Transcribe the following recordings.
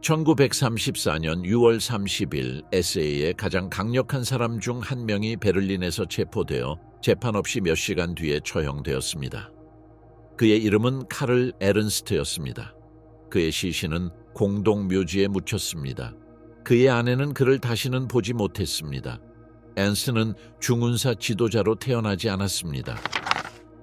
1934년 6월 30일 SA의 가장 강력한 사람 중 한 명이 베를린에서 체포되어 재판 없이 몇 시간 뒤에 처형되었습니다. 그의 이름은 카를 에른스트였습니다. 그의 시신은 공동묘지에 묻혔습니다. 그의 아내는 그를 다시는 보지 못했습니다. 앤스는 중운사 지도자로 태어나지 않았습니다.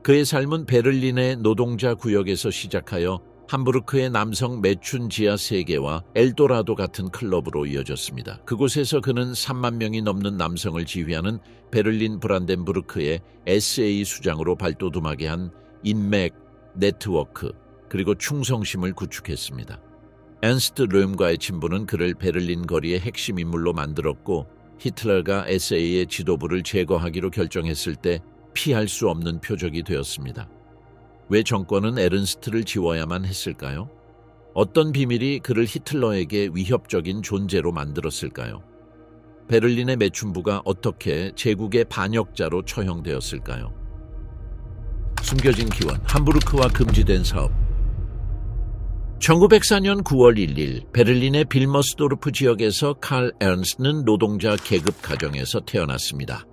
그의 삶은 베를린의 노동자 구역에서 시작하여 함부르크의 남성 매춘 지하 세계와 엘도라도 같은 클럽으로 이어졌습니다. 그곳에서 그는 3만 명이 넘는 남성을 지휘하는 베를린 브란덴부르크의 SA 수장으로 발돋움하게 한 인맥, 네트워크, 그리고 충성심을 구축했습니다. 앤스트 르임과의 친분은 그를 베를린 거리의 핵심 인물로 만들었고, 히틀러가 SA의 지도부를 제거하기로 결정했을 때 피할 수 없는 표적이 되었습니다. 왜 정권은 에른스트를 지워야만 했을까요? 어떤 비밀이 그를 히틀러에게 위협적인 존재로 만들었을까요? 베를린의 매춘부가 어떻게 제국의 반역자로 처형되었을까요? 숨겨진 기원, 함부르크와 금지된 사업. 1904년 9월 1일 베를린의 빌머스도르프 지역에서 칼 에른스트는 노동자 계급 가정에서 태어났습니다.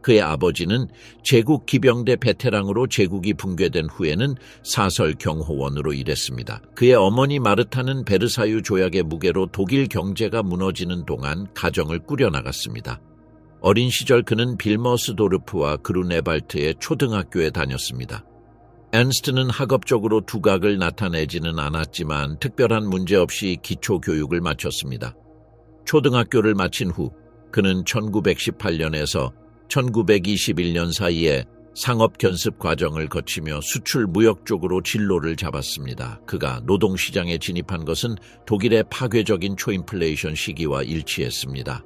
그의 아버지는 제국 기병대 베테랑으로 제국이 붕괴된 후에는 사설 경호원으로 일했습니다. 그의 어머니 마르타는 베르사유 조약의 무게로 독일 경제가 무너지는 동안 가정을 꾸려나갔습니다. 어린 시절 그는 빌머스도르프와 그루네발트의 초등학교에 다녔습니다. 앤스트는 학업적으로 두각을 나타내지는 않았지만 특별한 문제 없이 기초교육을 마쳤습니다. 초등학교를 마친 후 그는 1918년에서 1921년 사이에 상업견습 과정을 거치며 수출 무역 쪽으로 진로를 잡았습니다. 그가 노동시장에 진입한 것은 독일의 파괴적인 초인플레이션 시기와 일치했습니다.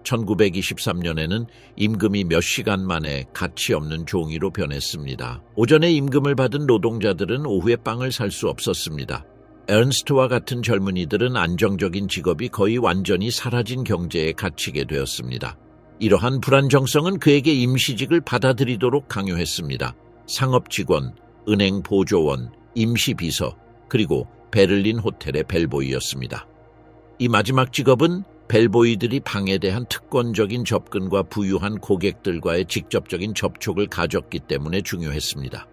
1923년에는 임금이 몇 시간 만에 가치 없는 종이로 변했습니다. 오전에 임금을 받은 노동자들은 오후에 빵을 살 수 없었습니다. 에른스트와 같은 젊은이들은 안정적인 직업이 거의 완전히 사라진 경제에 갇히게 되었습니다. 이러한 불안정성은 그에게 임시직을 받아들이도록 강요했습니다. 상업직원, 은행 보조원, 임시비서, 그리고 베를린 호텔의 벨보이였습니다. 이 마지막 직업은 벨보이들이 방에 대한 특권적인 접근과 부유한 고객들과의 직접적인 접촉을 가졌기 때문에 중요했습니다.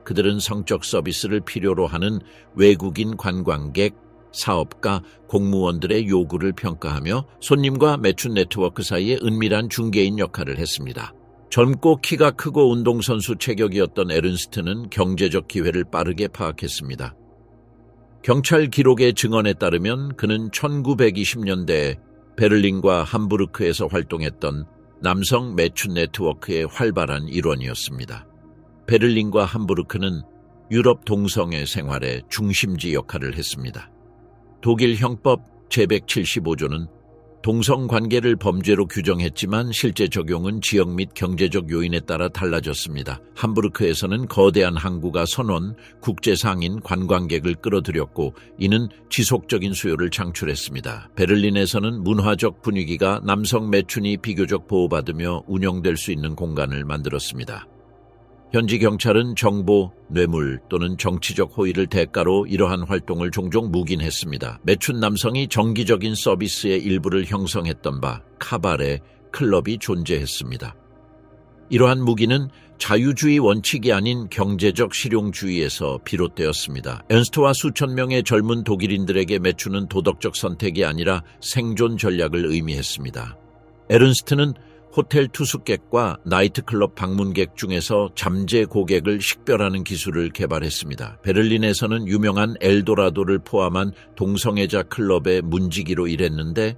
그들은 성적 서비스를 필요로 하는 외국인 관광객, 사업가, 공무원들의 요구를 평가하며 손님과 매춘 네트워크 사이에 은밀한 중개인 역할을 했습니다. 젊고 키가 크고 운동선수 체격이었던 에른스트는 경제적 기회를 빠르게 파악했습니다. 경찰 기록의 증언에 따르면 그는 1920년대에 베를린과 함부르크에서 활동했던 남성 매춘 네트워크의 활발한 일원이었습니다. 베를린과 함부르크는 유럽 동성애 생활의 중심지 역할을 했습니다. 독일 형법 제175조는 동성관계를 범죄로 규정했지만 실제 적용은 지역 및 경제적 요인에 따라 달라졌습니다. 함부르크에서는 거대한 항구가 선원, 국제상인 관광객을 끌어들였고 이는 지속적인 수요를 창출했습니다. 베를린에서는 문화적 분위기가 남성 매춘이 비교적 보호받으며 운영될 수 있는 공간을 만들었습니다. 현지 경찰은 정보, 뇌물 또는 정치적 호의를 대가로 이러한 활동을 종종 묵인했습니다. 매춘 남성이 정기적인 서비스의 일부를 형성했던 바 카바레, 클럽이 존재했습니다. 이러한 묵인은 자유주의 원칙이 아닌 경제적 실용주의에서 비롯되었습니다. 앤스트와 수천 명의 젊은 독일인들에게 매춘은 도덕적 선택이 아니라 생존 전략을 의미했습니다. 에른스트는 호텔 투숙객과 나이트클럽 방문객 중에서 잠재 고객을 식별하는 기술을 개발했습니다. 베를린에서는 유명한 엘도라도를 포함한 동성애자 클럽의 문지기로 일했는데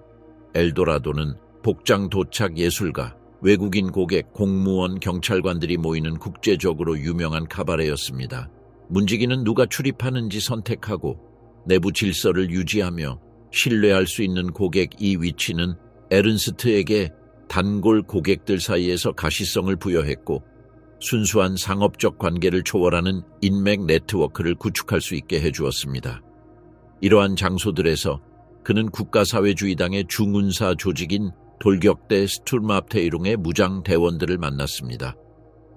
엘도라도는 복장 도착 예술가, 외국인 고객, 공무원, 경찰관들이 모이는 국제적으로 유명한 카바레였습니다. 문지기는 누가 출입하는지 선택하고 내부 질서를 유지하며 신뢰할 수 있는 고객 이 위치는 에른스트에게 단골 고객들 사이에서 가시성을 부여했고 순수한 상업적 관계를 초월하는 인맥 네트워크를 구축할 수 있게 해주었습니다. 이러한 장소들에서 그는 국가사회주의당의 중운사 조직인 돌격대 스툴마프테이룽의 무장 대원들을 만났습니다.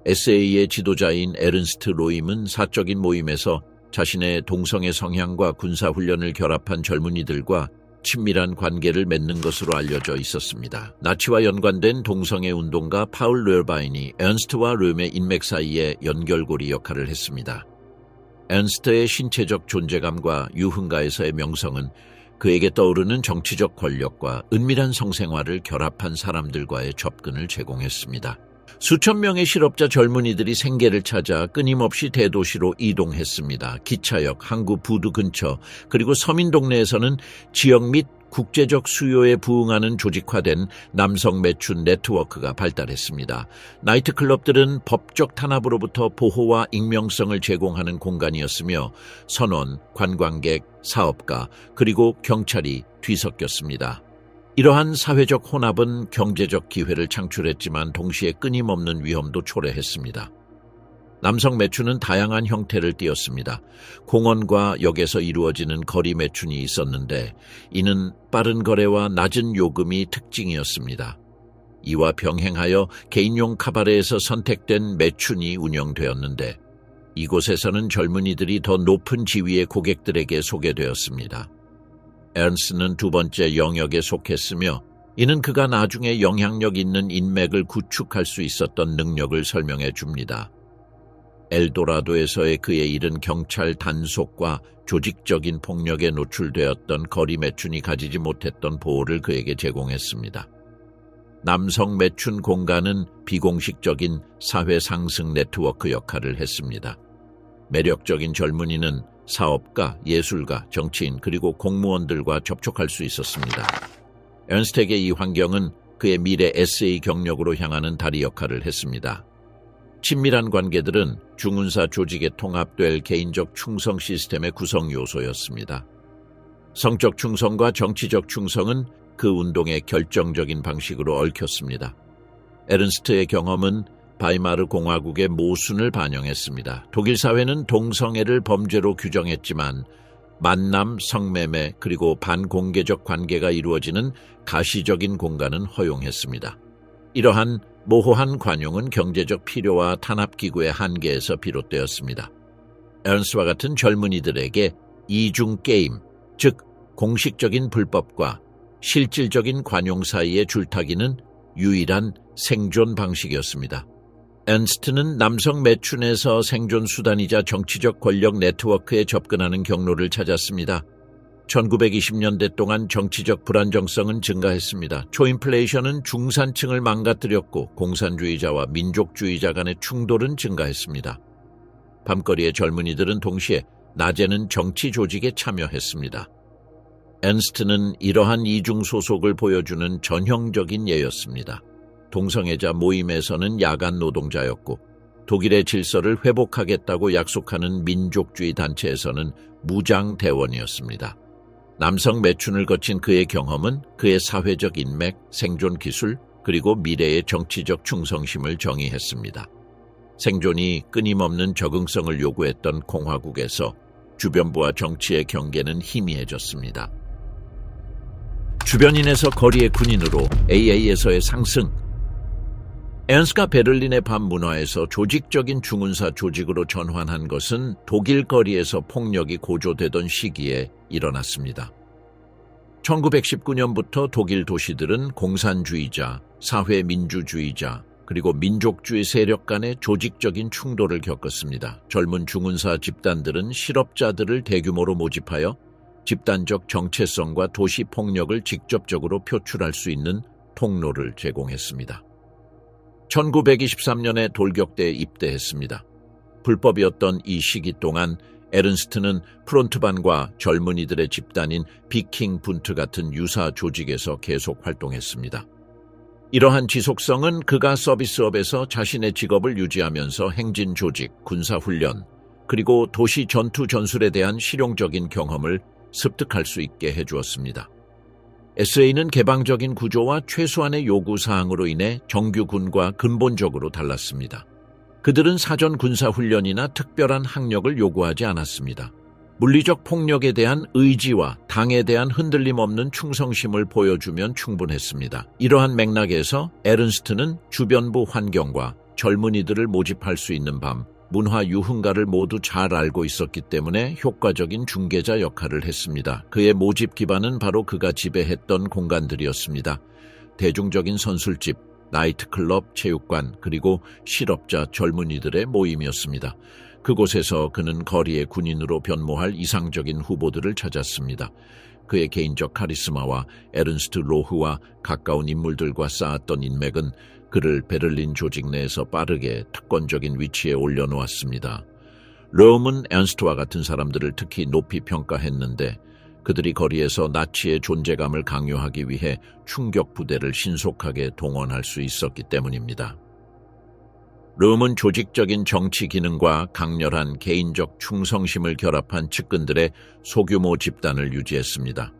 SA의 지도자인 에른스트 로임은 사적인 모임에서 자신의 동성애 성향과 군사훈련을 결합한 젊은이들과 친밀한 관계를 맺는 것으로 알려져 있었습니다. 나치와 연관된 동성애 운동가 파울 르바인이 에른스트와 르의 인맥 사이에 연결고리 역할을 했습니다. 에른스트의 신체적 존재감과 유흥가에서의 명성은 그에게 떠오르는 정치적 권력과 은밀한 성생활을 결합한 사람들과의 접근을 제공했습니다. 수천 명의 실업자 젊은이들이 생계를 찾아 끊임없이 대도시로 이동했습니다. 기차역, 항구 부두 근처, 그리고 서민 동네에서는 지역 및 국제적 수요에 부응하는 조직화된 남성 매춘 네트워크가 발달했습니다. 나이트클럽들은 법적 탄압으로부터 보호와 익명성을 제공하는 공간이었으며 선원, 관광객, 사업가, 그리고 경찰이 뒤섞였습니다. 이러한 사회적 혼합은 경제적 기회를 창출했지만 동시에 끊임없는 위험도 초래했습니다. 남성 매춘은 다양한 형태를 띠었습니다. 공원과 역에서 이루어지는 거리 매춘이 있었는데 이는 빠른 거래와 낮은 요금이 특징이었습니다. 이와 병행하여 개인용 카바레에서 선택된 매춘이 운영되었는데 이곳에서는 젊은이들이 더 높은 지위의 고객들에게 소개되었습니다. 에른스트는 두 번째 영역에 속했으며 이는 그가 나중에 영향력 있는 인맥을 구축할 수 있었던 능력을 설명해 줍니다. 엘도라도에서의 그의 이른 경찰 단속과 조직적인 폭력에 노출되었던 거리 매춘이 가지지 못했던 보호를 그에게 제공했습니다. 남성 매춘 공간은 비공식적인 사회 상승 네트워크 역할을 했습니다. 매력적인 젊은이는 사업가, 예술가, 정치인 그리고 공무원들과 접촉할 수 있었습니다. 에른스트에게 이 환경은 그의 미래 SA 경력으로 향하는 다리 역할을 했습니다. 친밀한 관계들은 중군사 조직에 통합될 개인적 충성 시스템의 구성 요소였습니다. 성적 충성과 정치적 충성은 그 운동의 결정적인 방식으로 얽혔습니다. 에른스트의 경험은 바이마르 공화국의 모순을 반영했습니다. 독일 사회는 동성애를 범죄로 규정했지만 만남, 성매매, 그리고 반공개적 관계가 이루어지는 가시적인 공간은 허용했습니다. 이러한 모호한 관용은 경제적 필요와 탄압기구의 한계에서 비롯되었습니다. 에른스트와 같은 젊은이들에게 이중 게임, 즉 공식적인 불법과 실질적인 관용 사이의 줄타기는 유일한 생존 방식이었습니다. 에른스트는 남성 매춘에서 생존 수단이자 정치적 권력 네트워크에 접근하는 경로를 찾았습니다. 1920년대 동안 정치적 불안정성은 증가했습니다. 초인플레이션은 중산층을 망가뜨렸고 공산주의자와 민족주의자 간의 충돌은 증가했습니다. 밤거리의 젊은이들은 동시에 낮에는 정치 조직에 참여했습니다. 에른스트는 이러한 이중 소속을 보여주는 전형적인 예였습니다. 동성애자 모임에서는 야간 노동자였고 독일의 질서를 회복하겠다고 약속하는 민족주의 단체에서는 무장 대원이었습니다. 남성 매춘을 거친 그의 경험은 그의 사회적 인맥, 생존 기술, 그리고 미래의 정치적 충성심을 정의했습니다. 생존이 끊임없는 적응성을 요구했던 공화국에서 주변부와 정치의 경계는 희미해졌습니다. 주변인에서 거리의 군인으로 AA에서의 상승. 에른스트가 베를린의 밤 문화에서 조직적인 중군사 조직으로 전환한 것은 독일 거리에서 폭력이 고조되던 시기에 일어났습니다. 1919년부터 독일 도시들은 공산주의자, 사회민주주의자, 그리고 민족주의 세력 간의 조직적인 충돌을 겪었습니다. 젊은 중군사 집단들은 실업자들을 대규모로 모집하여 집단적 정체성과 도시 폭력을 직접적으로 표출할 수 있는 통로를 제공했습니다. 1923년에 돌격대에 입대했습니다. 불법이었던 이 시기 동안 에른스트는 프론트반과 젊은이들의 집단인 비킹 분트 같은 유사 조직에서 계속 활동했습니다. 이러한 지속성은 그가 서비스업에서 자신의 직업을 유지하면서 행진 조직, 군사훈련, 그리고 도시 전투 전술에 대한 실용적인 경험을 습득할 수 있게 해주었습니다. SA는 개방적인 구조와 최소한의 요구사항으로 인해 정규군과 근본적으로 달랐습니다. 그들은 사전 군사훈련이나 특별한 학력을 요구하지 않았습니다. 물리적 폭력에 대한 의지와 당에 대한 흔들림 없는 충성심을 보여주면 충분했습니다. 이러한 맥락에서 에른스트는 주변부 환경과 젊은이들을 모집할 수 있는 밤, 문화 유흥가를 모두 잘 알고 있었기 때문에 효과적인 중개자 역할을 했습니다. 그의 모집 기반은 바로 그가 지배했던 공간들이었습니다. 대중적인 선술집, 나이트클럽, 체육관, 그리고 실업자 젊은이들의 모임이었습니다. 그곳에서 그는 거리의 군인으로 변모할 이상적인 후보들을 찾았습니다. 그의 개인적 카리스마와 에른스트 로흐와 가까운 인물들과 쌓았던 인맥은 그를 베를린 조직 내에서 빠르게 특권적인 위치에 올려놓았습니다. 롬은 ernst와 같은 사람들을 특히 높이 평가했는데 그들이 거리에서 나치의 존재감을 강요하기 위해 충격 부대를 신속하게 동원할 수 있었기 때문입니다. 롬은 조직적인 정치 기능과 강렬한 개인적 충성심을 결합한 측근들의 소규모 집단을 유지했습니다.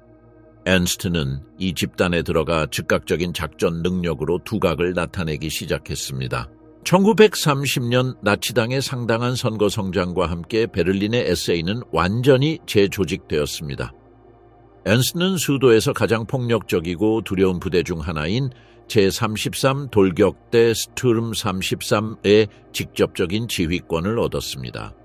ernst는 이 집단에 들어가 즉각적인 작전 능력으로 두각을 나타내기 시작했습니다. 1930년 나치당의 상당한 선거 성장과 함께 베를린의 SA는 완전히 재조직되었습니다. ernst는 수도에서 가장 폭력적이고 두려운 부대 중 하나인 제33 돌격대 스투름 33의 직접적인 지휘권을 얻었습니다.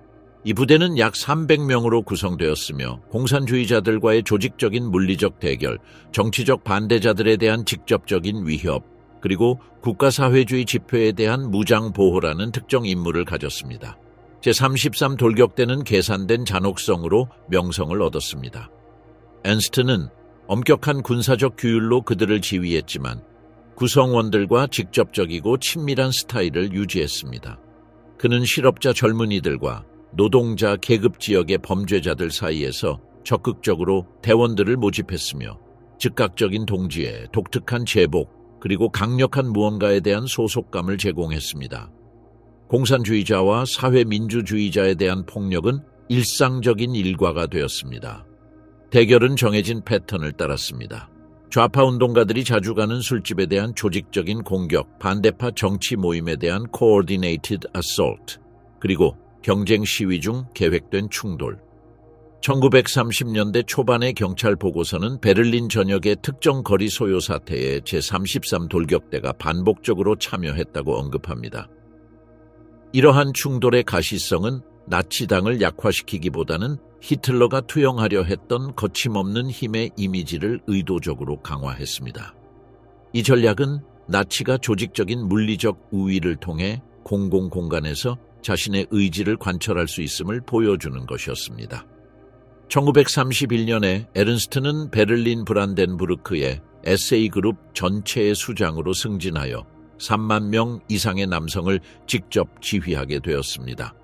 이 부대는 약 300명으로 구성되었으며 공산주의자들과의 조직적인 물리적 대결, 정치적 반대자들에 대한 직접적인 위협, 그리고 국가사회주의 집회에 대한 무장 보호라는 특정 임무를 가졌습니다. 제33 돌격대는 계산된 잔혹성으로 명성을 얻었습니다. ernst는 엄격한 군사적 규율로 그들을 지휘했지만 구성원들과 직접적이고 친밀한 스타일을 유지했습니다. 그는 실업자 젊은이들과 노동자 계급 지역의 범죄자들 사이에서 적극적으로 대원들을 모집했으며 즉각적인 동지에 독특한 제복 그리고 강력한 무언가에 대한 소속감을 제공했습니다. 공산주의자와 사회민주주의자에 대한 폭력은 일상적인 일과가 되었습니다. 대결은 정해진 패턴을 따랐습니다. 좌파 운동가들이 자주 가는 술집에 대한 조직적인 공격, 반대파 정치 모임에 대한 coordinated assault, 그리고 경쟁 시위 중 계획된 충돌. 1930년대 초반의 경찰 보고서는 베를린 전역의 특정 거리 소요 사태에 제33 돌격대가 반복적으로 참여했다고 언급합니다. 이러한 충돌의 가시성은 나치당을 약화시키기보다는 히틀러가 투영하려 했던 거침없는 힘의 이미지를 의도적으로 강화했습니다. 이 전략은 나치가 조직적인 물리적 우위를 통해 공공공간에서 자신의 의지를 관철할 수 있음을 보여주는 것이었습니다. 1931년에 에른스트는 베를린 브란덴부르크의 SA 그룹 전체의 수장으로 승진하여 3만 명 이상의 남성을 직접 지휘하게 되었습니다.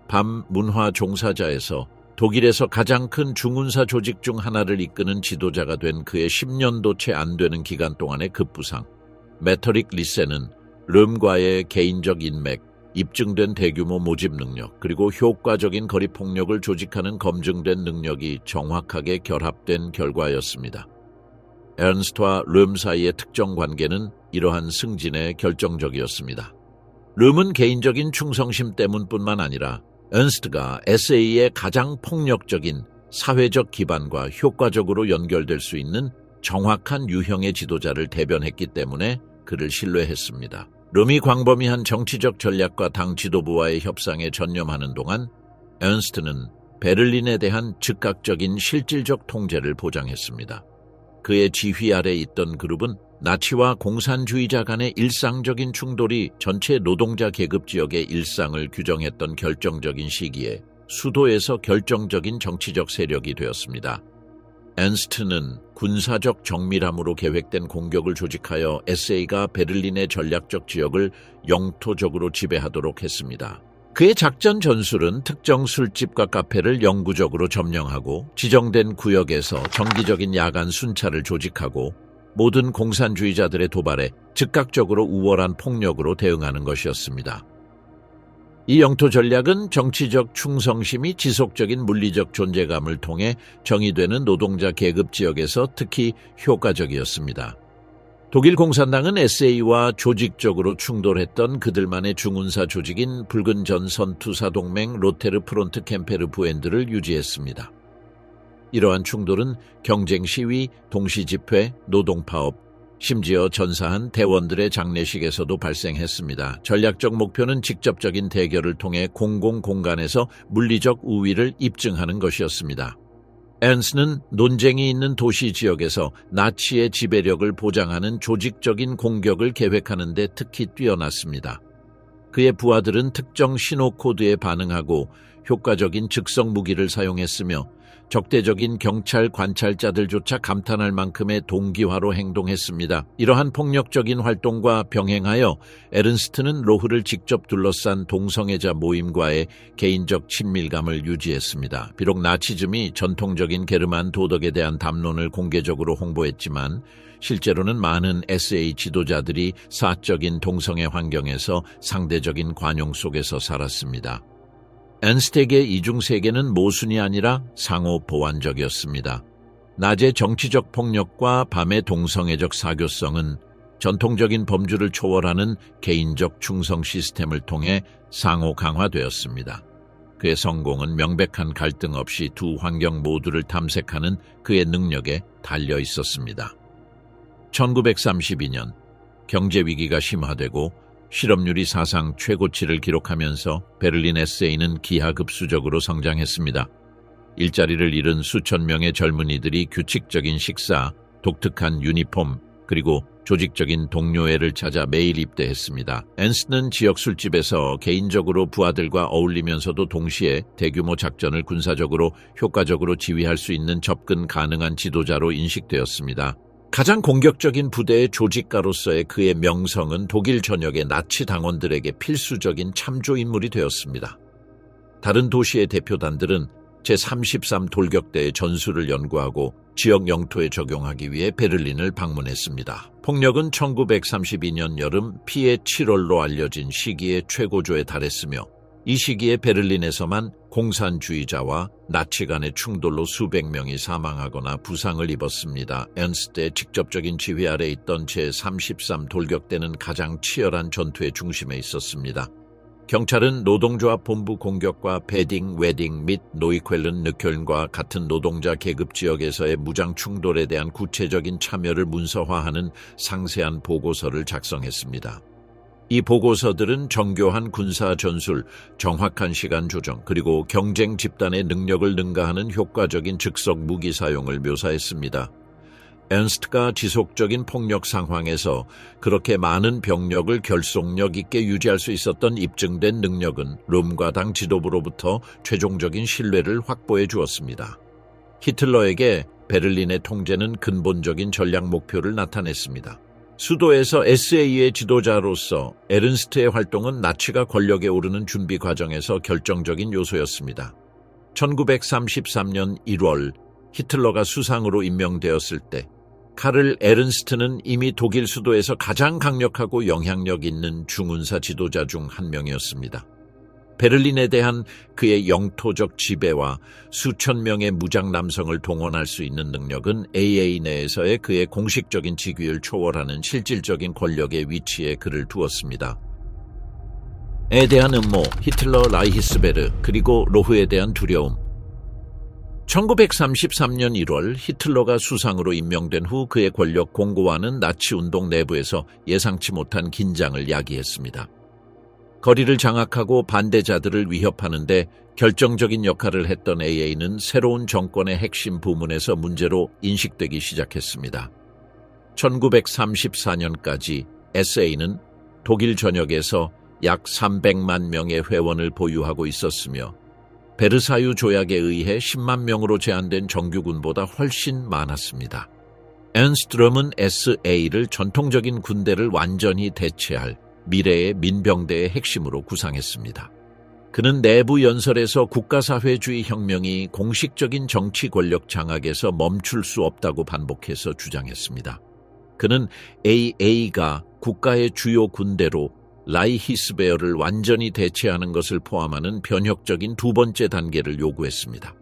밤 문화 종사자에서 독일에서 가장 큰 중군사 조직 중 하나를 이끄는 지도자가 된 그의 10년도 채 안 되는 기간 동안의 급부상, 메터릭 리세는 름과의 개인적 인맥, 입증된 대규모 모집 능력, 그리고 효과적인 거리폭력을 조직하는 검증된 능력이 정확하게 결합된 결과였습니다. ernst와 름 사이의 특정 관계는 이러한 승진에 결정적이었습니다. 름은 개인적인 충성심 때문뿐만 아니라 ernst가 SA의 가장 폭력적인 사회적 기반과 효과적으로 연결될 수 있는 정확한 유형의 지도자를 대변했기 때문에 그를 신뢰했습니다. 름이 광범위한 정치적 전략과 당 지도부와의 협상에 전념하는 동안 ernst는 베를린에 대한 즉각적인 실질적 통제를 보장했습니다. 그의 지휘 아래 있던 그룹은 나치와 공산주의자 간의 일상적인 충돌이 전체 노동자 계급 지역의 일상을 규정했던 결정적인 시기에 수도에서 결정적인 정치적 세력이 되었습니다. ernst는 군사적 정밀함으로 계획된 공격을 조직하여 SA가 베를린의 전략적 지역을 영토적으로 지배하도록 했습니다. 그의 작전 전술은 특정 술집과 카페를 영구적으로 점령하고 지정된 구역에서 정기적인 야간 순찰을 조직하고 모든 공산주의자들의 도발에 즉각적으로 우월한 폭력으로 대응하는 것이었습니다. 이 영토 전략은 정치적 충성심이 지속적인 물리적 존재감을 통해 정의되는 노동자 계급 지역에서 특히 효과적이었습니다. 독일 공산당은 SA와 조직적으로 충돌했던 그들만의 중군사 조직인 붉은 전 선투사 동맹 로테르 프론트 캠페르 부엔드를 유지했습니다. 이러한 충돌은 경쟁 시위, 동시 집회, 노동파업, 심지어 전사한 대원들의 장례식에서도 발생했습니다. 전략적 목표는 직접적인 대결을 통해 공공 공간에서 물리적 우위를 입증하는 것이었습니다. 에른스트는 논쟁이 있는 도시 지역에서 나치의 지배력을 보장하는 조직적인 공격을 계획하는 데 특히 뛰어났습니다. 그의 부하들은 특정 신호 코드에 반응하고 효과적인 즉석 무기를 사용했으며 적대적인 경찰 관찰자들조차 감탄할 만큼의 동기화로 행동했습니다. 이러한 폭력적인 활동과 병행하여 에른스트는 로흐를 직접 둘러싼 동성애자 모임과의 개인적 친밀감을 유지했습니다. 비록 나치즘이 전통적인 게르만 도덕에 대한 담론을 공개적으로 홍보했지만 실제로는 많은 SA 지도자들이 사적인 동성애 환경에서 상대적인 관용 속에서 살았습니다. 에른스트에게 이중세계는 모순이 아니라 상호 보완적이었습니다. 낮의 정치적 폭력과 밤의 동성애적 사교성은 전통적인 범주를 초월하는 개인적 충성 시스템을 통해 상호 강화되었습니다. 그의 성공은 명백한 갈등 없이 두 환경 모두를 탐색하는 그의 능력에 달려 있었습니다. 1932년 경제위기가 심화되고 실업률이 사상 최고치를 기록하면서 베를린 SA는 기하급수적으로 성장했습니다. 일자리를 잃은 수천 명의 젊은이들이 규칙적인 식사, 독특한 유니폼, 그리고 조직적인 동료애를 찾아 매일 입대했습니다. 에른스트는 지역 술집에서 개인적으로 부하들과 어울리면서도 동시에 대규모 작전을 군사적으로 효과적으로 지휘할 수 있는 접근 가능한 지도자로 인식되었습니다. 가장 공격적인 부대의 조직가로서의 그의 명성은 독일 전역의 나치 당원들에게 필수적인 참조인물이 되었습니다. 다른 도시의 대표단들은 제33 돌격대의 전술을 연구하고 지역 영토에 적용하기 위해 베를린을 방문했습니다. 폭력은 1932년 여름 피해 7월로 알려진 시기의 최고조에 달했으며 이 시기에 베를린에서만 공산주의자와 나치 간의 충돌로 수백 명이 사망하거나 부상을 입었습니다. 에른스트의 직접적인 지휘 아래 있던 제33 돌격대는 가장 치열한 전투의 중심에 있었습니다. 경찰은 노동조합 본부 공격과 베딩, 웨딩 및 노이쾰른 느켈과 같은 노동자 계급 지역에서의 무장 충돌에 대한 구체적인 참여를 문서화하는 상세한 보고서를 작성했습니다. 이 보고서들은 정교한 군사 전술, 정확한 시간 조정, 그리고 경쟁 집단의 능력을 능가하는 효과적인 즉석 무기 사용을 묘사했습니다. 에른스트가 지속적인 폭력 상황에서 그렇게 많은 병력을 결속력 있게 유지할 수 있었던 입증된 능력은 롬과 당 지도부로부터 최종적인 신뢰를 확보해 주었습니다. 히틀러에게 베를린의 통제는 근본적인 전략 목표를 나타냈습니다. 수도에서 SA의 지도자로서 에른스트의 활동은 나치가 권력에 오르는 준비 과정에서 결정적인 요소였습니다. 1933년 1월 히틀러가 수상으로 임명되었을 때 카를 에른스트는 이미 독일 수도에서 가장 강력하고 영향력 있는 중운사 지도자 중 한 명이었습니다. 베를린에 대한 그의 영토적 지배와 수천 명의 무장 남성을 동원할 수 있는 능력은 AA 내에서의 그의 공식적인 직위를 초월하는 실질적인 권력의 위치에 그를 두었습니다. 에 대한 음모, 히틀러 라이히스베르, 그리고 로흐에 대한 두려움. 1933년 1월 히틀러가 수상으로 임명된 후 그의 권력 공고화는 나치 운동 내부에서 예상치 못한 긴장을 야기했습니다. 거리를 장악하고 반대자들을 위협하는 데 결정적인 역할을 했던 AA는 새로운 정권의 핵심 부문에서 문제로 인식되기 시작했습니다. 1934년까지 SA는 독일 전역에서 약 300만 명의 회원을 보유하고 있었으며 베르사유 조약에 의해 10만 명으로 제한된 정규군보다 훨씬 많았습니다. 에른스트럼은 SA를 전통적인 군대를 완전히 대체할 미래의 민병대의 핵심으로 구상했습니다. 그는 내부 연설에서 국가사회주의 혁명이 공식적인 정치 권력 장악에서 멈출 수 없다고 반복해서 주장했습니다. 그는 AA가 국가의 주요 군대로 라이히스베어를 완전히 대체하는 것을 포함하는 변혁적인 두 번째 단계를 요구했습니다.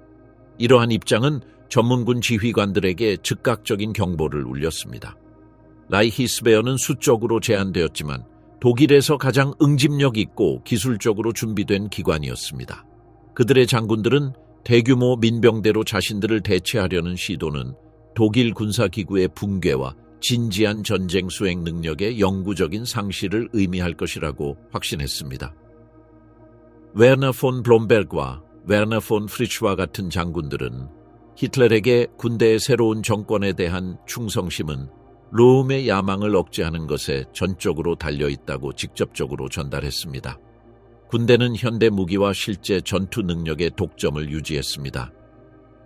이러한 입장은 전문군 지휘관들에게 즉각적인 경보를 울렸습니다. 라이히스베어는 수적으로 제한되었지만 독일에서 가장 응집력 있고 기술적으로 준비된 기관이었습니다. 그들의 장군들은 대규모 민병대로 자신들을 대체하려는 시도는 독일 군사기구의 붕괴와 진지한 전쟁 수행 능력의 영구적인 상실을 의미할 것이라고 확신했습니다. 베르너 폰 블롬베르그와 베르너 폰 프리츠와 같은 장군들은 히틀러에게 군대의 새로운 정권에 대한 충성심은 로움의 야망을 억제하는 것에 전적으로 달려있다고 직접적으로 전달했습니다. 군대는 현대 무기와 실제 전투 능력의 독점을 유지했습니다.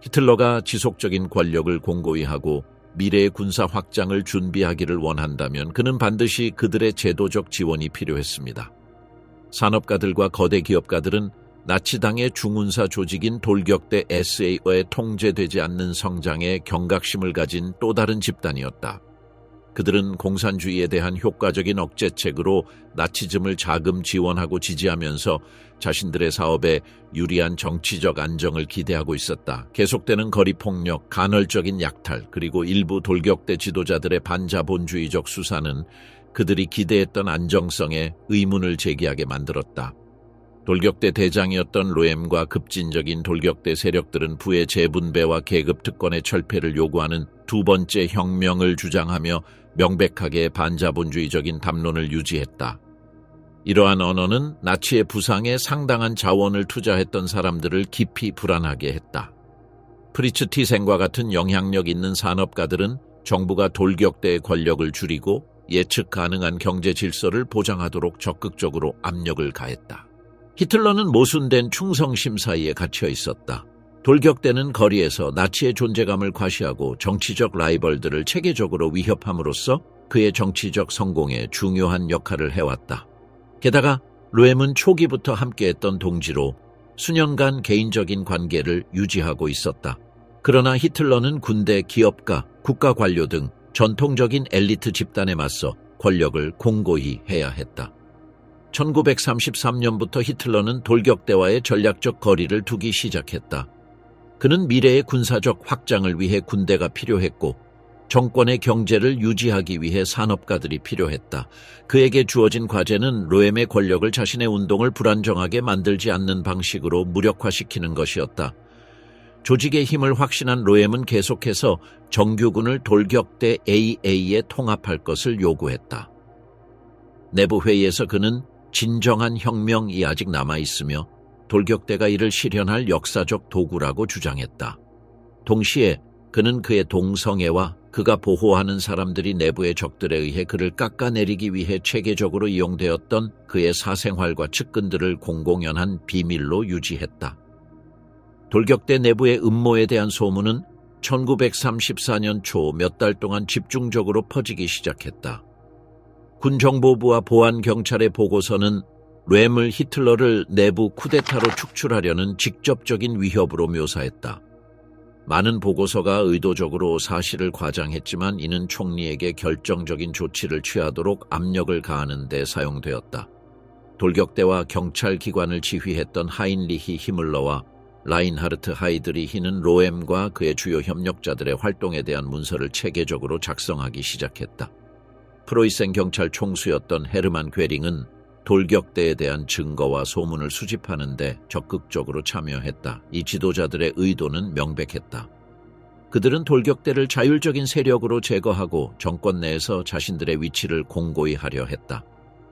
히틀러가 지속적인 권력을 공고히 하고 미래의 군사 확장을 준비하기를 원한다면 그는 반드시 그들의 제도적 지원이 필요했습니다. 산업가들과 거대 기업가들은 나치당의 중군사 조직인 돌격대 SAO에 통제되지 않는 성장에 경각심을 가진 또 다른 집단이었다. 그들은 공산주의에 대한 효과적인 억제책으로 나치즘을 자금 지원하고 지지하면서 자신들의 사업에 유리한 정치적 안정을 기대하고 있었다. 계속되는 거리폭력, 간헐적인 약탈, 그리고 일부 돌격대 지도자들의 반자본주의적 수사는 그들이 기대했던 안정성에 의문을 제기하게 만들었다. 돌격대 대장이었던 로엠과 급진적인 돌격대 세력들은 부의 재분배와 계급 특권의 철폐를 요구하는 두 번째 혁명을 주장하며 명백하게 반자본주의적인 담론을 유지했다. 이러한 언어는 나치의 부상에 상당한 자원을 투자했던 사람들을 깊이 불안하게 했다. 프리츠 티센과 같은 영향력 있는 산업가들은 정부가 돌격대의 권력을 줄이고 예측 가능한 경제 질서를 보장하도록 적극적으로 압력을 가했다. 히틀러는 모순된 충성심 사이에 갇혀 있었다. 돌격대는 거리에서 나치의 존재감을 과시하고 정치적 라이벌들을 체계적으로 위협함으로써 그의 정치적 성공에 중요한 역할을 해왔다. 게다가 로엠은 초기부터 함께했던 동지로 수년간 개인적인 관계를 유지하고 있었다. 그러나 히틀러는 군대, 기업가, 국가 관료 등 전통적인 엘리트 집단에 맞서 권력을 공고히 해야 했다. 1933년부터 히틀러는 돌격대와의 전략적 거리를 두기 시작했다. 그는 미래의 군사적 확장을 위해 군대가 필요했고 정권의 경제를 유지하기 위해 산업가들이 필요했다. 그에게 주어진 과제는 로엠의 권력을 자신의 운동을 불안정하게 만들지 않는 방식으로 무력화시키는 것이었다. 조직의 힘을 확신한 로엠은 계속해서 정규군을 돌격대 AA에 통합할 것을 요구했다. 내부 회의에서 그는 진정한 혁명이 아직 남아있으며 돌격대가 이를 실현할 역사적 도구라고 주장했다. 동시에 그는 그의 동성애와 그가 보호하는 사람들이 내부의 적들에 의해 그를 깎아내리기 위해 체계적으로 이용되었던 그의 사생활과 측근들을 공공연한 비밀로 유지했다. 돌격대 내부의 음모에 대한 소문은 1934년 초 몇 달 동안 집중적으로 퍼지기 시작했다. 군정보부와 보안경찰의 보고서는 로엠을 히틀러를 내부 쿠데타로 축출하려는 직접적인 위협으로 묘사했다. 많은 보고서가 의도적으로 사실을 과장했지만 이는 총리에게 결정적인 조치를 취하도록 압력을 가하는 데 사용되었다. 돌격대와 경찰기관을 지휘했던 하인리히 히물러와 라인하르트 하이드리히는 로엠과 그의 주요 협력자들의 활동에 대한 문서를 체계적으로 작성하기 시작했다. 프로이센 경찰 총수였던 헤르만 괴링은 돌격대에 대한 증거와 소문을 수집하는 데 적극적으로 참여했다. 이 지도자들의 의도는 명백했다. 그들은 돌격대를 자율적인 세력으로 제거하고 정권 내에서 자신들의 위치를 공고히 하려 했다.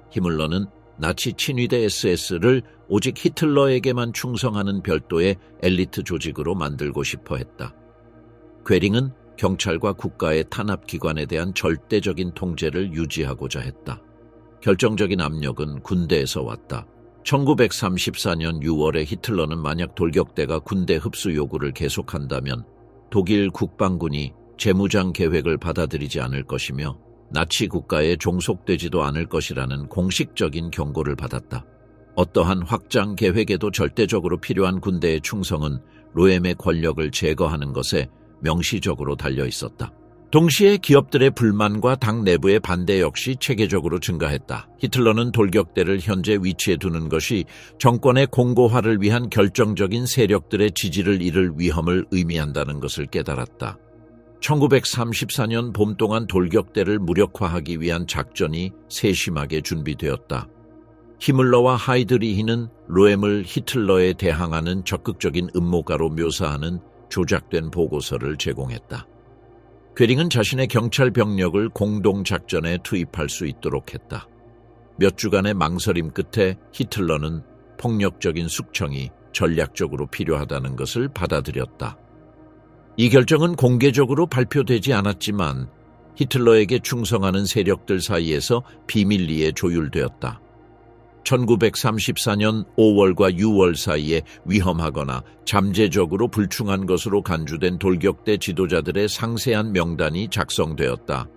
히물러는 나치 친위대 SS를 오직 히틀러에게만 충성하는 별도의 엘리트 조직으로 만들고 싶어 했다. 괴링은 경찰과 국가의 탄압기관에 대한 절대적인 통제를 유지하고자 했다. 결정적인 압력은 군대에서 왔다. 1934년 6월에 히틀러는 만약 돌격대가 군대 흡수 요구를 계속한다면 독일 국방군이 재무장 계획을 받아들이지 않을 것이며 나치 국가에 종속되지도 않을 것이라는 공식적인 경고를 받았다. 어떠한 확장 계획에도 절대적으로 필요한 군대의 충성은 로엠의 권력을 제거하는 것에 명시적으로 달려 있었다. 동시에 기업들의 불만과 당 내부의 반대 역시 체계적으로 증가했다. 히틀러는 돌격대를 현재 위치에 두는 것이 정권의 공고화를 위한 결정적인 세력들의 지지를 잃을 위험을 의미한다는 것을 깨달았다. 1934년 봄 동안 돌격대를 무력화하기 위한 작전이 세심하게 준비되었다. 히물러와 하이드리히는 로엠을 히틀러에 대항하는 적극적인 음모가로 묘사하는 조작된 보고서를 제공했다. 괴링은 자신의 경찰 병력을 공동작전에 투입할 수 있도록 했다. 몇 주간의 망설임 끝에 히틀러는 폭력적인 숙청이 전략적으로 필요하다는 것을 받아들였다. 이 결정은 공개적으로 발표되지 않았지만 히틀러에게 충성하는 세력들 사이에서 비밀리에 조율되었다. 1934년 5월과 6월 사이에 위험하거나 잠재적으로 불충한 것으로 간주된 돌격대 지도자들의 상세한 명단이 작성되었다.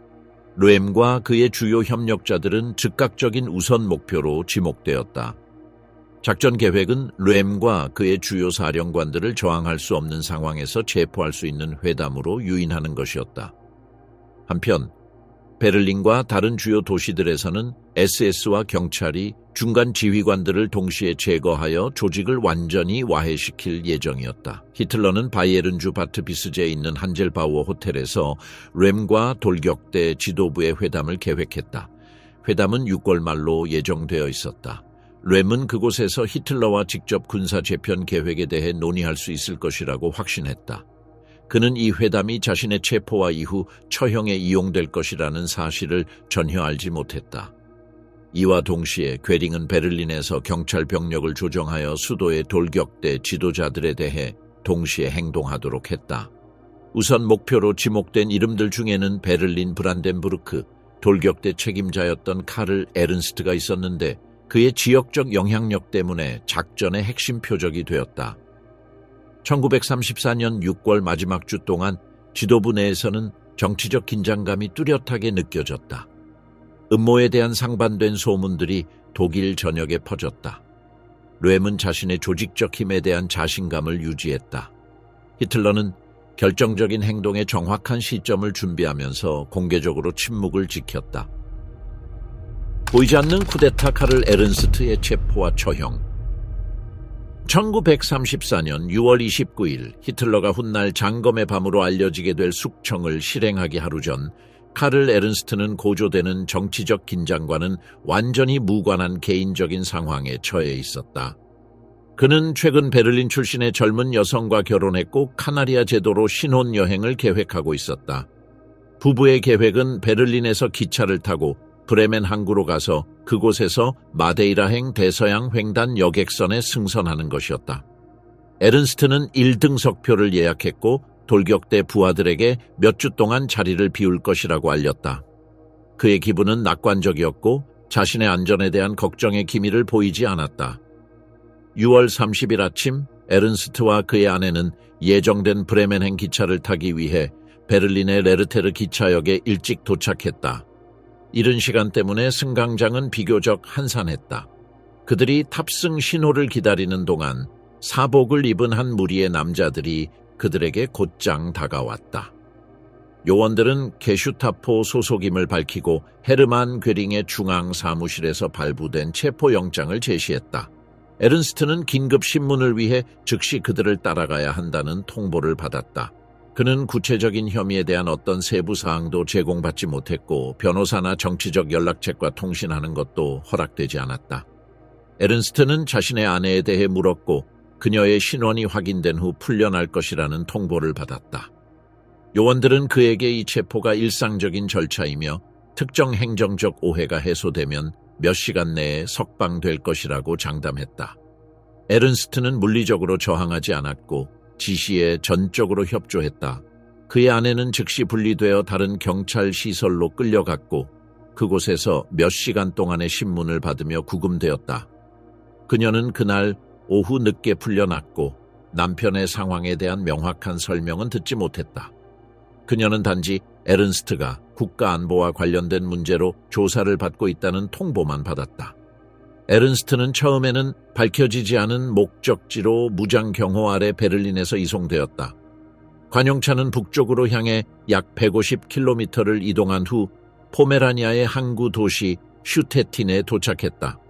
르엠과 그의 주요 협력자들은 즉각적인 우선 목표로 지목되었다. 작전 계획은 르엠과 그의 주요 사령관들을 저항할 수 없는 상황에서 체포할 수 있는 회담으로 유인하는 것이었다. 한편 베를린과 다른 주요 도시들에서는 SS와 경찰이 중간 지휘관들을 동시에 제거하여 조직을 완전히 와해시킬 예정이었다. 히틀러는 바이에른주 바트비스제에 있는 한젤바우어 호텔에서 렘과 돌격대 지도부의 회담을 계획했다. 회담은 6월 말로 예정되어 있었다. 렘은 그곳에서 히틀러와 직접 군사 재편 계획에 대해 논의할 수 있을 것이라고 확신했다. 그는 이 회담이 자신의 체포와 이후 처형에 이용될 것이라는 사실을 전혀 알지 못했다. 이와 동시에 괴링은 베를린에서 경찰 병력을 조정하여 수도의 돌격대 지도자들에 대해 동시에 행동하도록 했다. 우선 목표로 지목된 이름들 중에는 베를린 브란덴부르크 돌격대 책임자였던 카를 에른스트가 있었는데 그의 지역적 영향력 때문에 작전의 핵심 표적이 되었다. 1934년 6월 마지막 주 동안 지도부 내에서는 정치적 긴장감이 뚜렷하게 느껴졌다. 음모에 대한 상반된 소문들이 독일 전역에 퍼졌다. 렘은 자신의 조직적 힘에 대한 자신감을 유지했다. 히틀러는 결정적인 행동의 정확한 시점을 준비하면서 공개적으로 침묵을 지켰다. 보이지 않는 쿠데타 카를 에른스트의 체포와 처형. 1934년 6월 29일 히틀러가 훗날 장검의 밤으로 알려지게 될 숙청을 실행하기 하루 전 카를 에른스트는 고조되는 정치적 긴장과는 완전히 무관한 개인적인 상황에 처해 있었다. 그는 최근 베를린 출신의 젊은 여성과 결혼했고 카나리아 제도로 신혼여행을 계획하고 있었다. 부부의 계획은 베를린에서 기차를 타고 브레멘 항구로 가서 그곳에서 마데이라행 대서양 횡단 여객선에 승선하는 것이었다. 에른스트는 1등석표를 예약했고 돌격대 부하들에게 몇 주 동안 자리를 비울 것이라고 알렸다. 그의 기분은 낙관적이었고 자신의 안전에 대한 걱정의 기미를 보이지 않았다. 6월 30일 아침 에른스트와 그의 아내는 예정된 브레멘행 기차를 타기 위해 베를린의 레르테르 기차역에 일찍 도착했다. 이른 시간 때문에 승강장은 비교적 한산했다. 그들이 탑승 신호를 기다리는 동안 사복을 입은 한 무리의 남자들이 그들에게 곧장 다가왔다. 요원들은 게슈타포 소속임을 밝히고 헤르만 괴링의 중앙 사무실에서 발부된 체포영장을 제시했다. 에른스트는 긴급 신문을 위해 즉시 그들을 따라가야 한다는 통보를 받았다. 그는 구체적인 혐의에 대한 어떤 세부 사항도 제공받지 못했고 변호사나 정치적 연락책과 통신하는 것도 허락되지 않았다. 에른스트는 자신의 아내에 대해 물었고 그녀의 신원이 확인된 후 풀려날 것이라는 통보를 받았다. 요원들은 그에게 이 체포가 일상적인 절차이며 특정 행정적 오해가 해소되면 몇 시간 내에 석방될 것이라고 장담했다. 에른스트는 물리적으로 저항하지 않았고 지시에 전적으로 협조했다. 그의 아내는 즉시 분리되어 다른 경찰 시설로 끌려갔고 그곳에서 몇 시간 동안의 신문을 받으며 구금되었다. 그녀는 그날 오후 늦게 풀려났고 남편의 상황에 대한 명확한 설명은 듣지 못했다. 그녀는 단지 에른스트가 국가안보와 관련된 문제로 조사를 받고 있다는 통보만 받았다. 에른스트는 처음에는 밝혀지지 않은 목적지로 무장 경호 아래 베를린에서 이송되었다. 관용차는 북쪽으로 향해 약 150km를 이동한 후 포메라니아의 항구 도시 슈테틴에 도착했다.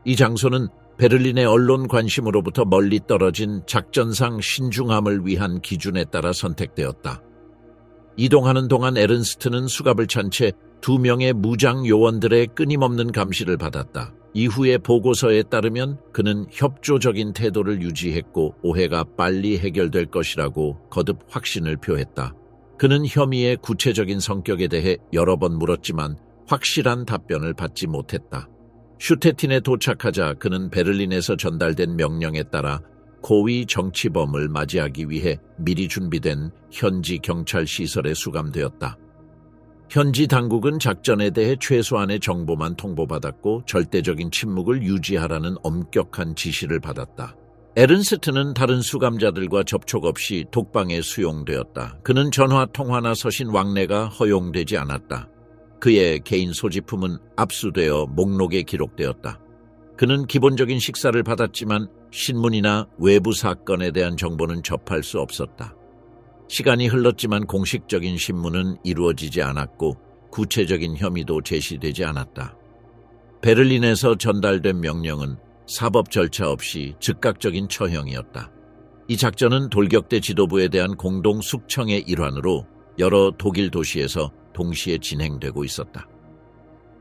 이 장소는 베를린의 언론 관심으로부터 멀리 떨어진 작전상 신중함을 위한 기준에 따라 선택되었다. 이동하는 동안 에른스트는 수갑을 찬 채 2명의 무장 요원들의 끊임없는 감시를 받았다. 이후의 보고서에 따르면 그는 협조적인 태도를 유지했고 오해가 빨리 해결될 것이라고 거듭 확신을 표했다. 그는 혐의의 구체적인 성격에 대해 여러 번 물었지만 확실한 답변을 받지 못했다. 슈테틴에 도착하자 그는 베를린에서 전달된 명령에 따라 고위 정치범을 맞이하기 위해 미리 준비된 현지 경찰 시설에 수감되었다. 현지 당국은 작전에 대해 최소한의 정보만 통보받았고 절대적인 침묵을 유지하라는 엄격한 지시를 받았다. 에른스트는 다른 수감자들과 접촉 없이 독방에 수용되었다. 그는 전화 통화나 서신 왕래가 허용되지 않았다. 그의 개인 소지품은 압수되어 목록에 기록되었다. 그는 기본적인 식사를 받았지만 신문이나 외부 사건에 대한 정보는 접할 수 없었다. 시간이 흘렀지만 공식적인 신문은 이루어지지 않았고 구체적인 혐의도 제시되지 않았다. 베를린에서 전달된 명령은 사법 절차 없이 즉각적인 처형이었다. 이 작전은 돌격대 지도부에 대한 공동 숙청의 일환으로 여러 독일 도시에서 동시에 진행되고 있었다.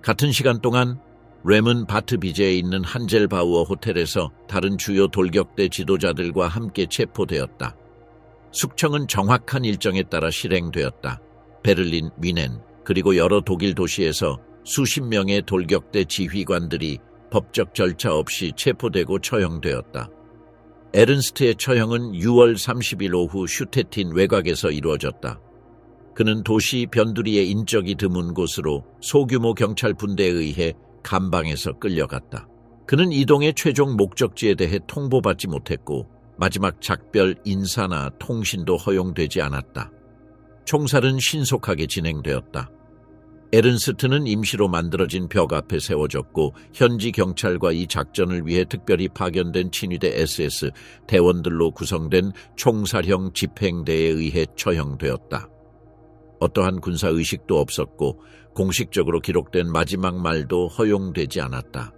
같은 시간 동안 렘은 바트비제에 있는 한젤바우어 호텔에서 다른 주요 돌격대 지도자들과 함께 체포되었다. 숙청은 정확한 일정에 따라 실행되었다. 베를린, 뮌헨, 그리고 여러 독일 도시에서 수십 명의 돌격대 지휘관들이 법적 절차 없이 체포되고 처형되었다. 에른스트의 처형은 6월 30일 오후 슈테틴 외곽에서 이루어졌다. 그는 도시 변두리의 인적이 드문 곳으로 소규모 경찰 분대에 의해 감방에서 끌려갔다. 그는 이동의 최종 목적지에 대해 통보받지 못했고 마지막 작별 인사나 통신도 허용되지 않았다. 총살은 신속하게 진행되었다. 에른스트는 임시로 만들어진 벽 앞에 세워졌고 현지 경찰과 이 작전을 위해 특별히 파견된 친위대 SS 대원들로 구성된 총살형 집행대에 의해 처형되었다. 어떠한 군사의식도 없었고 공식적으로 기록된 마지막 말도 허용되지 않았다.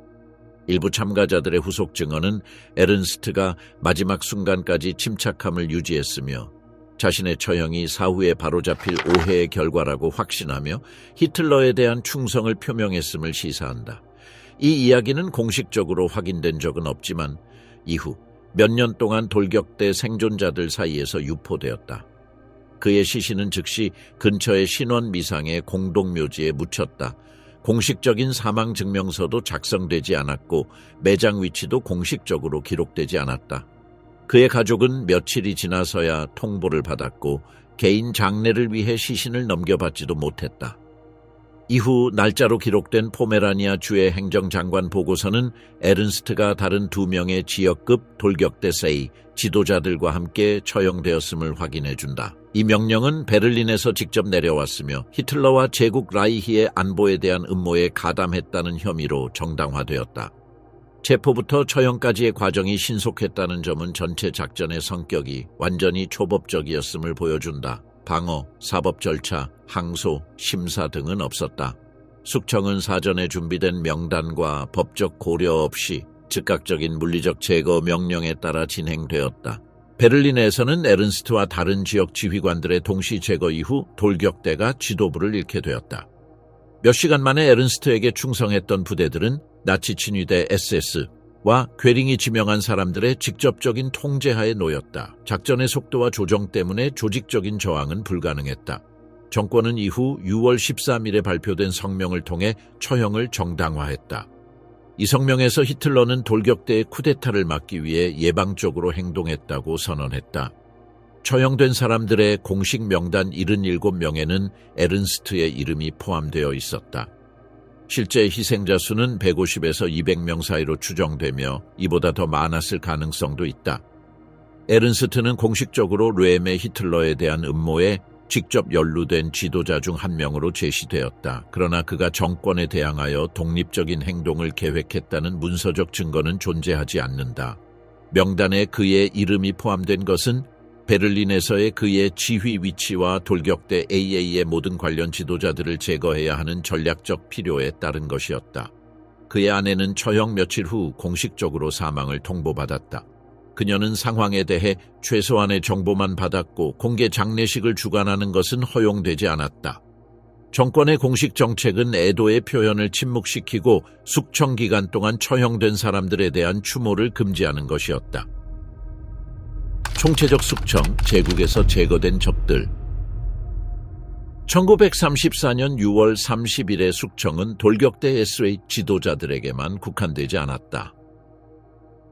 일부 참가자들의 후속 증언은 에른스트가 마지막 순간까지 침착함을 유지했으며 자신의 처형이 사후에 바로잡힐 오해의 결과라고 확신하며 히틀러에 대한 충성을 표명했음을 시사한다. 이 이야기는 공식적으로 확인된 적은 없지만 이후 몇 년 동안 돌격대 생존자들 사이에서 유포되었다. 그의 시신은 즉시 근처의 신원 미상의 공동묘지에 묻혔다. 공식적인 사망 증명서도 작성되지 않았고 매장 위치도 공식적으로 기록되지 않았다. 그의 가족은 며칠이 지나서야 통보를 받았고 개인 장례를 위해 시신을 넘겨받지도 못했다. 이후 날짜로 기록된 포메라니아 주의 행정장관 보고서는 에른스트가 다른 2명의 지역급 돌격대 세이 지도자들과 함께 처형되었음을 확인해준다. 이 명령은 베를린에서 직접 내려왔으며 히틀러와 제국 라이히의 안보에 대한 음모에 가담했다는 혐의로 정당화되었다. 체포부터 처형까지의 과정이 신속했다는 점은 전체 작전의 성격이 완전히 초법적이었음을 보여준다. 방어, 사법 절차, 항소, 심사 등은 없었다. 숙청은 사전에 준비된 명단과 법적 고려 없이 즉각적인 물리적 제거 명령에 따라 진행되었다. 베를린에서는 에른스트와 다른 지역 지휘관들의 동시 제거 이후 돌격대가 지도부를 잃게 되었다. 몇 시간 만에 에른스트에게 충성했던 부대들은 나치 친위대 SS와 괴링이 지명한 사람들의 직접적인 통제하에 놓였다. 작전의 속도와 조정 때문에 조직적인 저항은 불가능했다. 정권은 이후 6월 13일에 발표된 성명을 통해 처형을 정당화했다. 이 성명에서 히틀러는 돌격대의 쿠데타를 막기 위해 예방적으로 행동했다고 선언했다. 처형된 사람들의 공식 명단 77명에는 에른스트의 이름이 포함되어 있었다. 실제 희생자 수는 150에서 200명 사이로 추정되며 이보다 더 많았을 가능성도 있다. 에른스트는 공식적으로 렘의 히틀러에 대한 음모에 직접 연루된 지도자 중 한 명으로 제시되었다. 그러나 그가 정권에 대항하여 독립적인 행동을 계획했다는 문서적 증거는 존재하지 않는다. 명단에 그의 이름이 포함된 것은 베를린에서의 그의 지휘 위치와 돌격대 AA의 모든 관련 지도자들을 제거해야 하는 전략적 필요에 따른 것이었다. 그의 아내는 처형 며칠 후 공식적으로 사망을 통보받았다. 그녀는 상황에 대해 최소한의 정보만 받았고 공개 장례식을 주관하는 것은 허용되지 않았다. 정권의 공식 정책은 애도의 표현을 침묵시키고 숙청 기간 동안 처형된 사람들에 대한 추모를 금지하는 것이었다. 총체적 숙청, 제국에서 제거된 적들. 1934년 6월 30일의 숙청은 돌격대 SH 지도자들에게만 국한되지 않았다.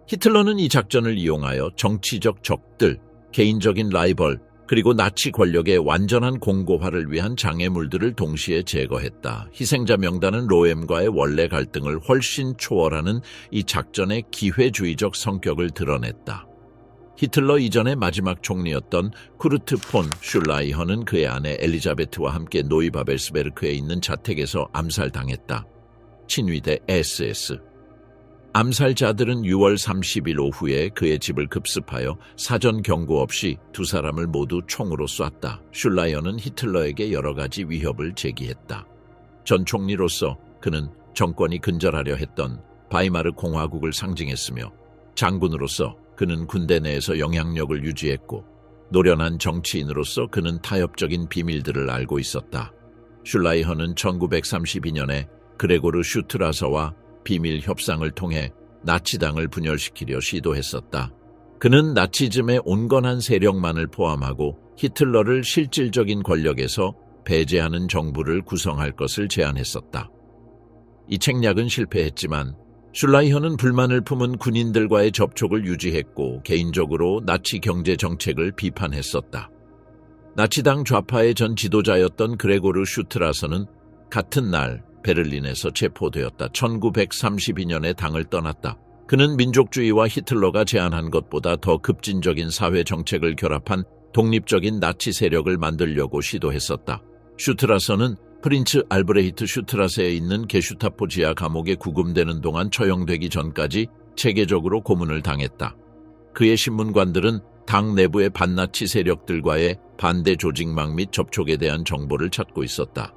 히틀러는 이 작전을 이용하여 정치적 적들, 개인적인 라이벌, 그리고 나치 권력의 완전한 공고화를 위한 장애물들을 동시에 제거했다. 희생자 명단은 로엠과의 원래 갈등을 훨씬 초월하는 이 작전의 기회주의적 성격을 드러냈다. 히틀러 이전의 마지막 총리였던 쿠르트 폰 슐라이허는 그의 아내 엘리자베트와 함께 노이바벨스베르크에 있는 자택에서 암살당했다. 친위대 SS. 암살자들은 6월 30일 오후에 그의 집을 급습하여 사전 경고 없이 두 사람을 모두 총으로 쐈다. 슐라이허는 히틀러에게 여러 가지 위협을 제기했다. 전 총리로서 그는 정권이 근절하려 했던 바이마르 공화국을 상징했으며 장군으로서 그는 군대 내에서 영향력을 유지했고 노련한 정치인으로서 그는 타협적인 비밀들을 알고 있었다. 슐라이허는 1932년에 그레고르 슈트라서와 비밀 협상을 통해 나치당을 분열시키려 시도했었다. 그는 나치즘의 온건한 세력만을 포함하고 히틀러를 실질적인 권력에서 배제하는 정부를 구성할 것을 제안했었다. 이 책략은 실패했지만 슐라이허는 불만을 품은 군인들과의 접촉을 유지했고 개인적으로 나치 경제 정책을 비판했었다. 나치당 좌파의 전 지도자였던 그레고르 슈트라서는 같은 날 베를린에서 체포되었다. 1932년에 당을 떠났다. 그는 민족주의와 히틀러가 제안한 것보다 더 급진적인 사회 정책을 결합한 독립적인 나치 세력을 만들려고 시도했었다. 슈트라서는 프린츠 알브레히트 슈트라세에 있는 게슈타포 지하 감옥에 구금되는 동안 처형되기 전까지 체계적으로 고문을 당했다. 그의 신문관들은 당 내부의 반나치 세력들과의 반대 조직망 및 접촉에 대한 정보를 찾고 있었다.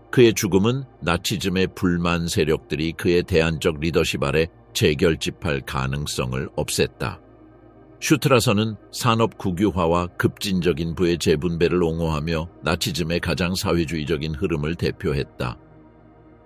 그의 죽음은 나치즘의 불만 세력들이 그의 대안적 리더십 아래 재결집할 가능성을 없앴다. 슈트라서는 산업 국유화와 급진적인 부의 재분배를 옹호하며 나치즘의 가장 사회주의적인 흐름을 대표했다.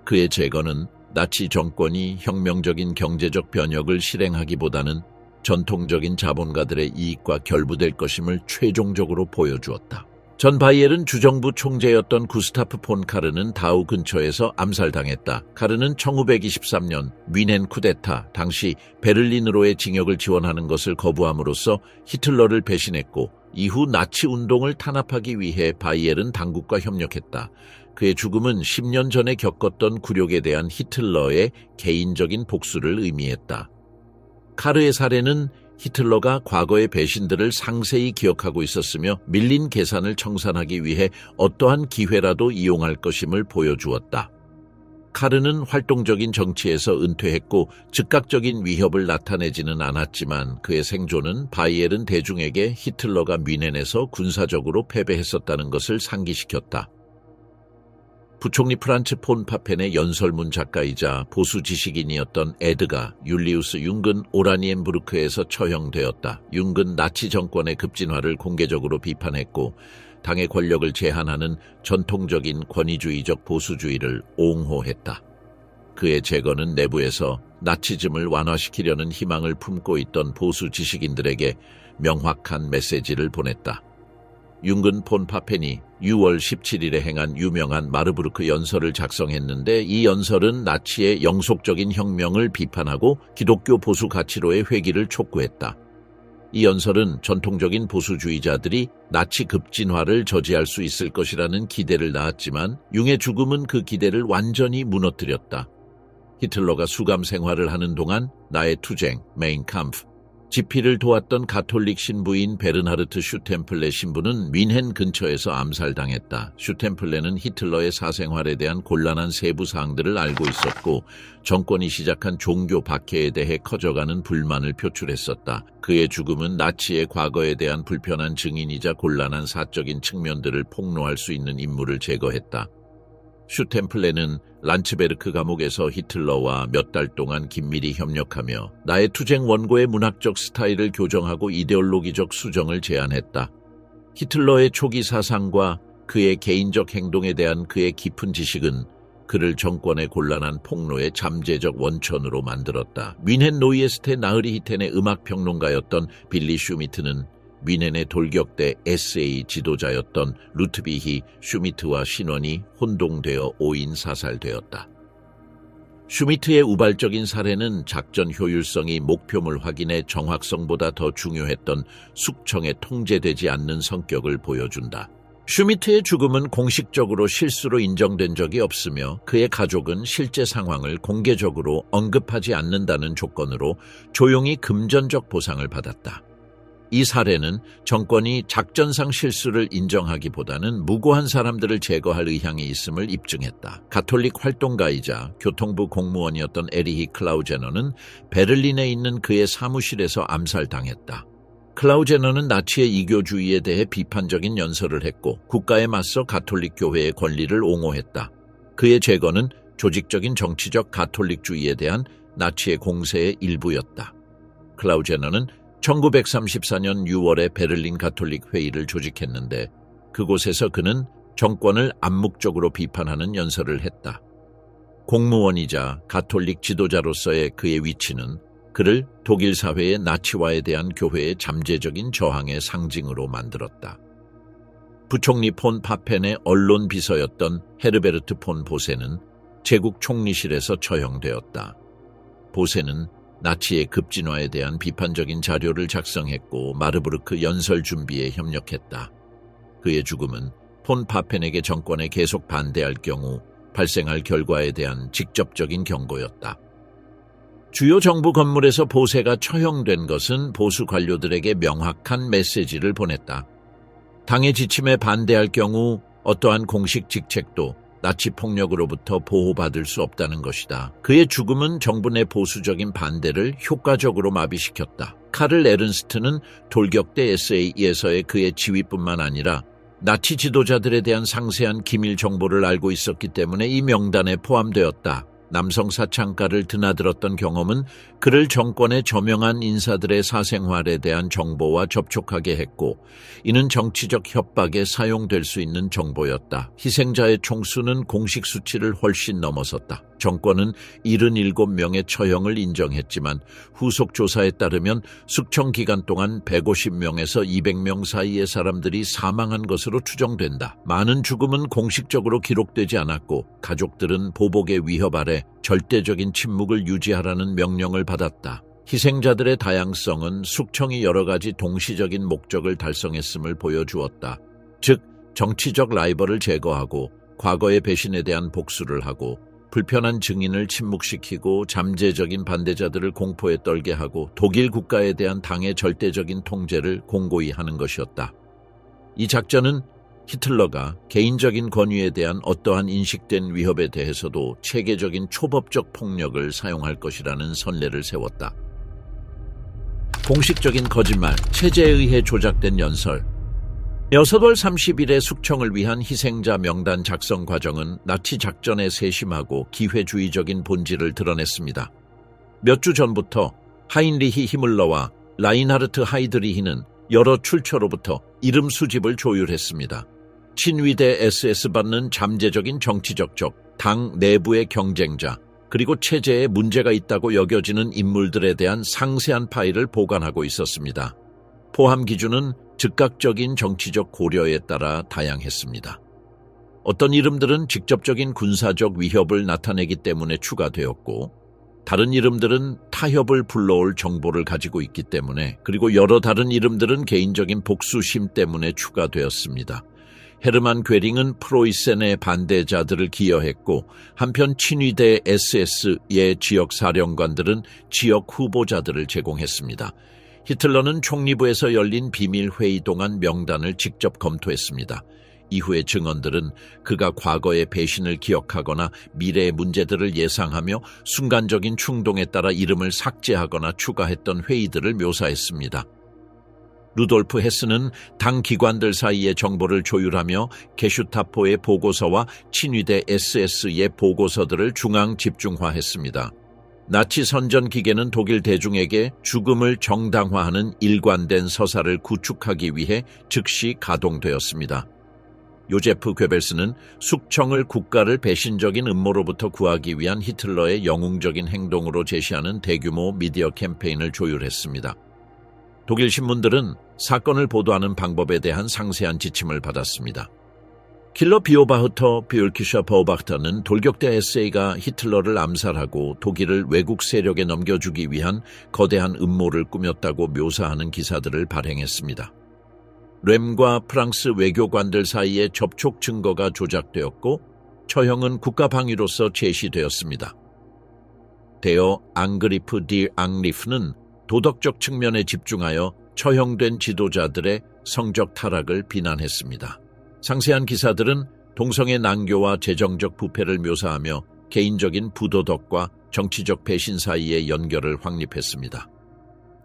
그의 재건은 나치 정권이 혁명적인 경제적 변혁을 실행하기보다는 전통적인 자본가들의 이익과 결부될 것임을 최종적으로 보여주었다. 전 바이에른 주정부 총재였던 구스타프 폰 카르는 다우 근처에서 암살당했다. 카르는 1923년 뮌헨 쿠데타 당시 베를린으로의 징역을 지원하는 것을 거부함으로써 히틀러를 배신했고 이후 나치 운동을 탄압하기 위해 바이에른 당국과 협력했다. 그의 죽음은 10년 전에 겪었던 굴욕에 대한 히틀러의 개인적인 복수를 의미했다. 카르의 사례는 히틀러가 과거의 배신들을 상세히 기억하고 있었으며 밀린 계산을 청산하기 위해 어떠한 기회라도 이용할 것임을 보여주었다. 카르는 활동적인 정치에서 은퇴했고 즉각적인 위협을 나타내지는 않았지만 그의 생존은 바이에른 대중에게 히틀러가 뮌헨에서 군사적으로 패배했었다는 것을 상기시켰다. 부총리 프란츠 폰 파펜의 연설문 작가이자 보수 지식인이었던 에드가 율리우스 융근 오라니엔부르크에서 처형되었다. 융근 나치 정권의 급진화를 공개적으로 비판했고 당의 권력을 제한하는 전통적인 권위주의적 보수주의를 옹호했다. 그의 재건은 내부에서 나치즘을 완화시키려는 희망을 품고 있던 보수 지식인들에게 명확한 메시지를 보냈다. 융근 폰 파펜이 6월 17일에 행한 유명한 마르부르크 연설을 작성했는데 이 연설은 나치의 영속적인 혁명을 비판하고 기독교 보수 가치로의 회귀를 촉구했다. 이 연설은 전통적인 보수주의자들이 나치 급진화를 저지할 수 있을 것이라는 기대를 낳았지만 융의 죽음은 그 기대를 완전히 무너뜨렸다. 히틀러가 수감 생활을 하는 동안 나의 투쟁, 메인 캄프, 집필을 도왔던 가톨릭 신부인 베르나르트 슈템플레 신부는 뮌헨 근처에서 암살당했다. 슈템플레는 히틀러의 사생활에 대한 곤란한 세부 사항들을 알고 있었고 정권이 시작한 종교 박해에 대해 커져가는 불만을 표출했었다. 그의 죽음은 나치의 과거에 대한 불편한 증인이자 곤란한 사적인 측면들을 폭로할 수 있는 인물을 제거했다. 슈템플레는 란츠베르크 감옥에서 히틀러와 몇 달 동안 긴밀히 협력하며 나의 투쟁 원고의 문학적 스타일을 교정하고 이데올로기적 수정을 제안했다. 히틀러의 초기 사상과 그의 개인적 행동에 대한 그의 깊은 지식은 그를 정권의 곤란한 폭로의 잠재적 원천으로 만들었다. 뮌헨 노이에스테 나흐리 히텐의 음악평론가였던 빌리 슈미트는 뮌헨의 돌격대 SA 지도자였던 루트비히 슈미트와 신원이 혼동되어 5인 사살되었다. 슈미트의 우발적인 살해는 작전 효율성이 목표물 확인의 정확성보다 더 중요했던 숙청에 통제되지 않는 성격을 보여준다. 슈미트의 죽음은 공식적으로 실수로 인정된 적이 없으며 그의 가족은 실제 상황을 공개적으로 언급하지 않는다는 조건으로 조용히 금전적 보상을 받았다. 이 사례는 정권이 작전상 실수를 인정하기보다는 무고한 사람들을 제거할 의향이 있음을 입증했다. 가톨릭 활동가이자 교통부 공무원이었던 에리히 클라우제너는 베를린에 있는 그의 사무실에서 암살당했다. 클라우제너는 나치의 이교주의에 대해 비판적인 연설을 했고 국가에 맞서 가톨릭 교회의 권리를 옹호했다. 그의 죄거는 조직적인 정치적 가톨릭주의에 대한 나치의 공세의 일부였다. 클라우제너는 1934년 6월에 베를린 가톨릭 회의를 조직했는데 그곳에서 그는 정권을 암묵적으로 비판하는 연설을 했다. 공무원이자 가톨릭 지도자로서의 그의 위치는 그를 독일 사회의 나치화에 대한 교회의 잠재적인 저항의 상징으로 만들었다. 부총리 폰 파펜의 언론 비서였던 헤르베르트 폰 보세는 제국 총리실에서 처형되었다. 보세는 나치의 급진화에 대한 비판적인 자료를 작성했고 마르부르크 연설 준비에 협력했다. 그의 죽음은 폰 파펜에게 정권에 계속 반대할 경우 발생할 결과에 대한 직접적인 경고였다. 주요 정부 건물에서 보세가 처형된 것은 보수 관료들에게 명확한 메시지를 보냈다. 당의 지침에 반대할 경우 어떠한 공식 직책도 나치 폭력으로부터 보호받을 수 없다는 것이다. 그의 죽음은 정부 내 보수적인 반대를 효과적으로 마비시켰다. 카를 에른스트는 돌격대 SA에서의 그의 지위뿐만 아니라 나치 지도자들에 대한 상세한 기밀 정보를 알고 있었기 때문에 이 명단에 포함되었다. 남성 사창가를 드나들었던 경험은 그를 정권의 저명한 인사들의 사생활에 대한 정보와 접촉하게 했고 이는 정치적 협박에 사용될 수 있는 정보였다. 희생자의 총수는 공식 수치를 훨씬 넘어섰다. 정권은 77명의 처형을 인정했지만 후속 조사에 따르면 숙청 기간 동안 150명에서 200명 사이의 사람들이 사망한 것으로 추정된다. 많은 죽음은 공식적으로 기록되지 않았고 가족들은 보복의 위협 아래 절대적인 침묵을 유지하라는 명령을 받았다. 희생자들의 다양성은 숙청이 여러 가지 동시적인 목적을 달성했음을 보여주었다. 즉, 정치적 라이벌을 제거하고 과거의 배신에 대한 복수를 하고 불편한 증인을 침묵시키고 잠재적인 반대자들을 공포에 떨게 하고 독일 국가에 대한 당의 절대적인 통제를 공고히 하는 것이었다. 이 작전은 히틀러가 개인적인 권위에 대한 어떠한 인식된 위협에 대해서도 체계적인 초법적 폭력을 사용할 것이라는 선례를 세웠다. 공식적인 거짓말, 체제에 의해 조작된 연설. 6월 30일의 숙청을 위한 희생자 명단 작성 과정은 나치 작전의 세심하고 기회주의적인 본질을 드러냈습니다. 몇 주 전부터 하인리히 히물러와 라인하르트 하이드리히는 여러 출처로부터 이름 수집을 조율했습니다. 친위대 SS 받는 잠재적인 정치적 적, 당 내부의 경쟁자, 그리고 체제에 문제가 있다고 여겨지는 인물들에 대한 상세한 파일을 보관하고 있었습니다. 포함 기준은 즉각적인 정치적 고려에 따라 다양했습니다. 어떤 이름들은 직접적인 군사적 위협을 나타내기 때문에 추가되었고 다른 이름들은 타협을 불러올 정보를 가지고 있기 때문에 그리고 여러 다른 이름들은 개인적인 복수심 때문에 추가되었습니다. 헤르만 괴링은 프로이센의 반대자들을 기여했고 한편 친위대 SS의 지역 사령관들은 지역 후보자들을 제공했습니다. 히틀러는 총리부에서 열린 비밀 회의 동안 명단을 직접 검토했습니다. 이후의 증언들은 그가 과거의 배신을 기억하거나 미래의 문제들을 예상하며 순간적인 충동에 따라 이름을 삭제하거나 추가했던 회의들을 묘사했습니다. 루돌프 헤스는 당 기관들 사이의 정보를 조율하며 게슈타포의 보고서와 친위대 SS의 보고서들을 중앙 집중화했습니다. 나치 선전 기계는 독일 대중에게 죽음을 정당화하는 일관된 서사를 구축하기 위해 즉시 가동되었습니다. 요제프 괴벨스는 숙청을 국가를 배신적인 음모로부터 구하기 위한 히틀러의 영웅적인 행동으로 제시하는 대규모 미디어 캠페인을 조율했습니다. 독일 신문들은 사건을 보도하는 방법에 대한 상세한 지침을 받았습니다. 킬러 비오바흐터 뷰르키셔 버우바흐터는 돌격대 에세이가 히틀러를 암살하고 독일을 외국 세력에 넘겨주기 위한 거대한 음모를 꾸몄다고 묘사하는 기사들을 발행했습니다. 렘과 프랑스 외교관들 사이의 접촉 증거가 조작되었고 처형은 국가방위로서 제시되었습니다. 데어 앙그리프 디 앙리프는 도덕적 측면에 집중하여 처형된 지도자들의 성적 타락을 비난했습니다. 상세한 기사들은 동성애 난교와 재정적 부패를 묘사하며 개인적인 부도덕과 정치적 배신 사이의 연결을 확립했습니다.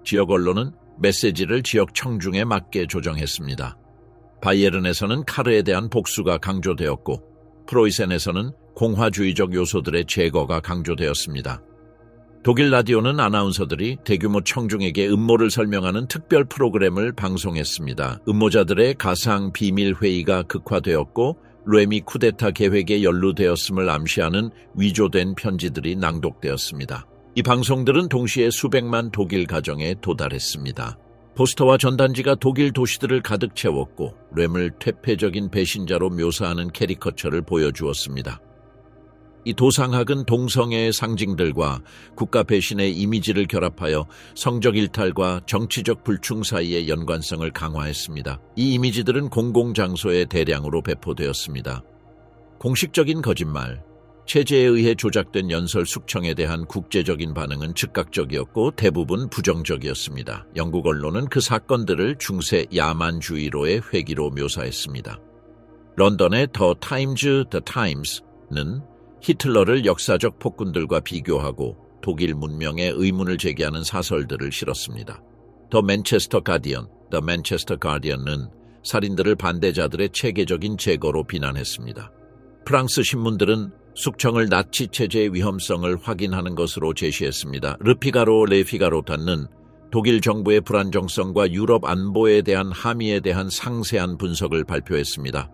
지역 언론은 메시지를 지역 청중에 맞게 조정했습니다. 바이에른에서는 카르에 대한 복수가 강조되었고 프로이센에서는 공화주의적 요소들의 제거가 강조되었습니다. 독일 라디오는 아나운서들이 대규모 청중에게 음모를 설명하는 특별 프로그램을 방송했습니다. 음모자들의 가상 비밀 회의가 극화되었고 렘이 쿠데타 계획에 연루되었음을 암시하는 위조된 편지들이 낭독되었습니다. 이 방송들은 동시에 수백만 독일 가정에 도달했습니다. 포스터와 전단지가 독일 도시들을 가득 채웠고 렘을 퇴폐적인 배신자로 묘사하는 캐리커처를 보여주었습니다. 이 도상학은 동성애의 상징들과 국가 배신의 이미지를 결합하여 성적 일탈과 정치적 불충 사이의 연관성을 강화했습니다. 이 이미지들은 공공장소에 대량으로 배포되었습니다. 공식적인 거짓말, 체제에 의해 조작된 연설 숙청에 대한 국제적인 반응은 즉각적이었고 대부분 부정적이었습니다. 영국 언론은 그 사건들을 중세 야만주의로의 회기로 묘사했습니다. 런던의 더 타임즈는 히틀러를 역사적 폭군들과 비교하고 독일 문명에 의문을 제기하는 사설들을 실었습니다. 더 맨체스터 가디언은 살인들을 반대자들의 체계적인 제거로 비난했습니다. 프랑스 신문들은 숙청을 나치 체제의 위험성을 확인하는 것으로 제시했습니다. 르피가로는 독일 정부의 불안정성과 유럽 안보에 대한 함의에 대한 상세한 분석을 발표했습니다.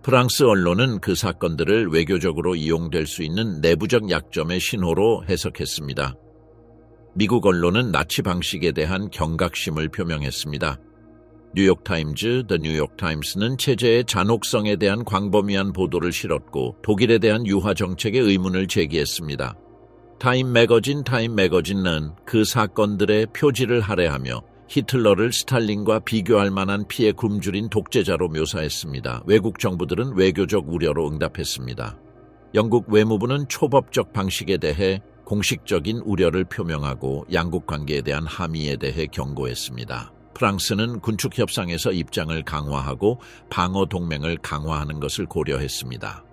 프랑스 언론은 그 사건들을 외교적으로 이용될 수 있는 내부적 약점의 신호로 해석했습니다. 미국 언론은 나치 방식에 대한 경각심을 표명했습니다. The 뉴욕타임스는 체제의 잔혹성에 대한 광범위한 보도를 실었고 독일에 대한 유화 정책의 의문을 제기했습니다. 타임 매거진은 그 사건들의 표지를 할애하며 히틀러를 스탈린과 비교할 만한 피에 굶주린 독재자로 묘사했습니다. 외국 정부들은 외교적 우려로 응답했습니다. 영국 외무부는 초법적 방식에 대해 공식적인 우려를 표명하고 양국 관계에 대한 함의에 대해 경고했습니다. 프랑스는 군축 협상에서 입장을 강화하고 방어 동맹을 강화하는 것을 고려했습니다.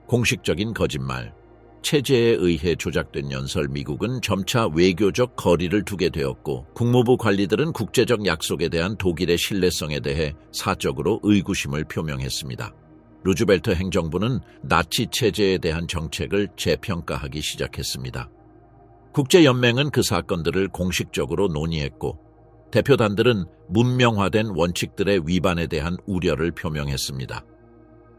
공식적인 거짓말, 체제에 의해 조작된 연설 미국은 점차 외교적 거리를 두게 되었고 국무부 관리들은 국제적 약속에 대한 독일의 신뢰성에 대해 사적으로 의구심을 표명했습니다. 루즈벨트 행정부는 나치 체제에 대한 정책을 재평가하기 시작했습니다. 국제연맹은 그 사건들을 공식적으로 논의했고 대표단들은 문명화된 원칙들의 위반에 대한 우려를 표명했습니다.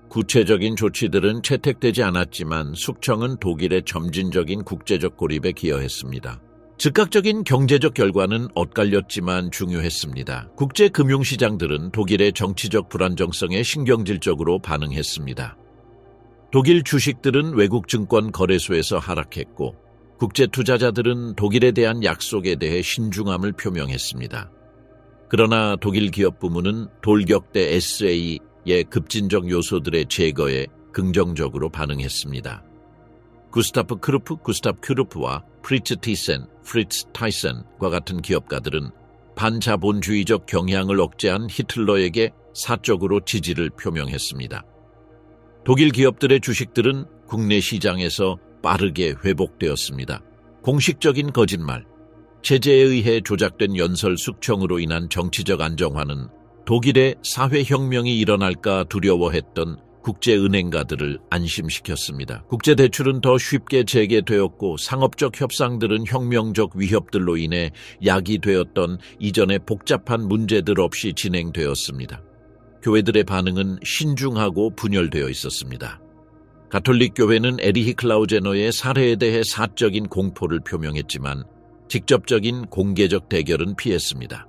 구체적인 조치들은 채택되지 않았지만 숙청은 독일의 점진적인 국제적 고립에 기여했습니다. 즉각적인 경제적 결과는 엇갈렸지만 중요했습니다. 국제 금융시장들은 독일의 정치적 불안정성에 신경질적으로 반응했습니다. 독일 주식들은 외국 증권 거래소에서 하락했고 국제 투자자들은 독일에 대한 약속에 대해 신중함을 표명했습니다. 그러나 독일 기업 부문은 돌격대 SA의 급진적 요소들의 제거에 긍정적으로 반응했습니다. 구스타프 큐르프와 프리츠 타이센과 같은 기업가들은 반자본주의적 경향을 억제한 히틀러에게 사적으로 지지를 표명했습니다. 독일 기업들의 주식들은 국내 시장에서 빠르게 회복되었습니다. 공식적인 거짓말, 체제에 의해 조작된 연설 숙청으로 인한 정치적 안정화는 독일의 사회혁명이 일어날까 두려워했던 국제은행가들을 안심시켰습니다. 국제대출은 더 쉽게 재개되었고 상업적 협상들은 혁명적 위협들로 인해 야기되었던 이전의 복잡한 문제들 없이 진행되었습니다. 교회들의 반응은 신중하고 분열되어 있었습니다. 가톨릭 교회는 에리히 클라우제너의 살해에 대해 사적인 공포를 표명했지만 직접적인 공개적 대결은 피했습니다.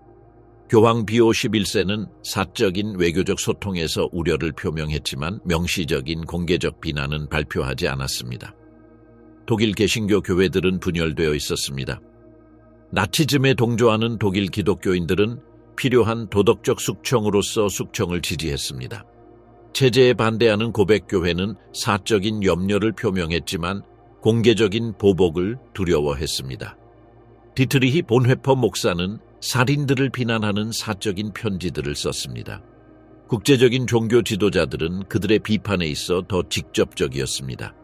교황 비오 11세는 사적인 외교적 소통에서 우려를 표명했지만 명시적인 공개적 비난은 발표하지 않았습니다. 독일 개신교 교회들은 분열되어 있었습니다. 나치즘에 동조하는 독일 기독교인들은 필요한 도덕적 숙청으로서 숙청을 지지했습니다. 체제에 반대하는 고백교회는 사적인 염려를 표명했지만 공개적인 보복을 두려워했습니다. 디트리히 본회퍼 목사는 살인들을 비난하는 사적인 편지들을 썼습니다. 국제적인 종교 지도자들은 그들의 비판에 있어 더 직접적이었습니다.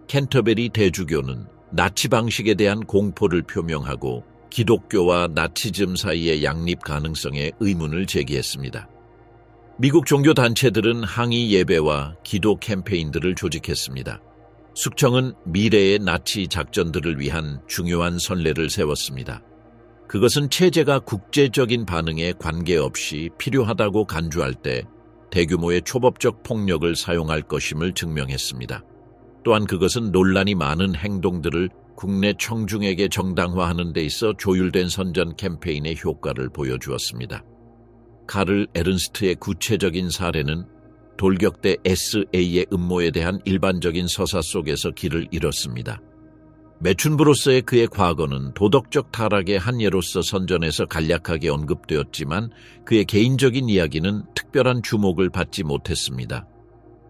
캔터베리 대주교는 나치 방식에 대한 공포를 표명하고 기독교와 나치즘 사이의 양립 가능성에 의문을 제기했습니다. 미국 종교단체들은 항의 예배와 기도 캠페인들을 조직했습니다. 숙청은 미래의 나치 작전들을 위한 중요한 선례를 세웠습니다. 그것은 체제가 국제적인 반응에 관계없이 필요하다고 간주할 때 대규모의 초법적 폭력을 사용할 것임을 증명했습니다. 또한 그것은 논란이 많은 행동들을 국내 청중에게 정당화하는 데 있어 조율된 선전 캠페인의 효과를 보여주었습니다. 카를 에른스트의 구체적인 사례는 돌격대 SA의 음모에 대한 일반적인 서사 속에서 길을 잃었습니다. 매춘부로서의 그의 과거는 도덕적 타락의 한 예로서 선전에서 간략하게 언급되었지만 그의 개인적인 이야기는 특별한 주목을 받지 못했습니다.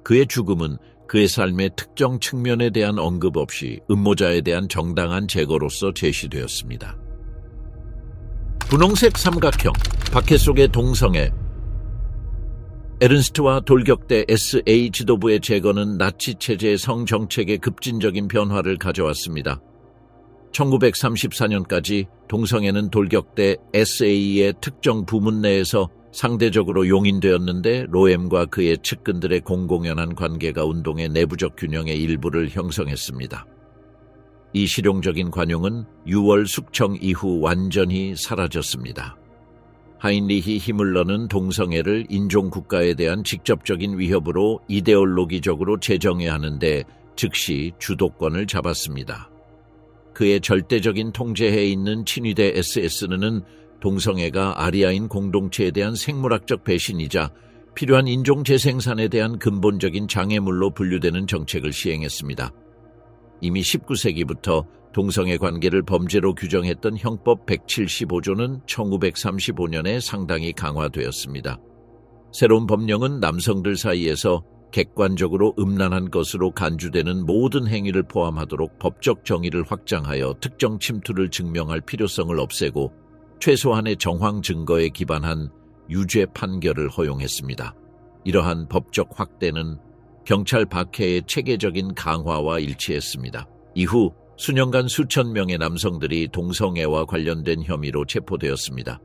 그의 죽음은 그의 삶의 특정 측면에 대한 언급 없이 음모자에 대한 정당한 제거로서 제시되었습니다. 분홍색 삼각형, 박해 속의 동성애. 에른스트와 돌격대 SA 지도부의 제거는 나치 체제의 성정책에 급진적인 변화를 가져왔습니다. 1934년까지 동성애는 돌격대 SA의 특정 부문 내에서 상대적으로 용인되었는데 로엠과 그의 측근들의 공공연한 관계가 운동의 내부적 균형의 일부를 형성했습니다. 이 실용적인 관용은 6월 숙청 이후 완전히 사라졌습니다. 하인리히 히물러는 동성애를 인종국가에 대한 직접적인 위협으로 이데올로기적으로 제정해야 하는데 즉시 주도권을 잡았습니다. 그의 절대적인 통제해에 있는 친위대 SS는 동성애가 아리아인 공동체에 대한 생물학적 배신이자 필요한 인종 재생산에 대한 근본적인 장애물로 분류되는 정책을 시행했습니다. 이미 19세기부터 동성애 관계를 범죄로 규정했던 형법 175조는 1935년에 상당히 강화되었습니다. 새로운 법령은 남성들 사이에서 객관적으로 음란한 것으로 간주되는 모든 행위를 포함하도록 법적 정의를 확장하여 특정 침투를 증명할 필요성을 없애고 최소한의 정황 증거에 기반한 유죄 판결을 허용했습니다. 이러한 법적 확대는 경찰 박해의 체계적인 강화와 일치했습니다. 이후 수년간 수천 명의 남성들이 동성애와 관련된 혐의로 체포되었습니다.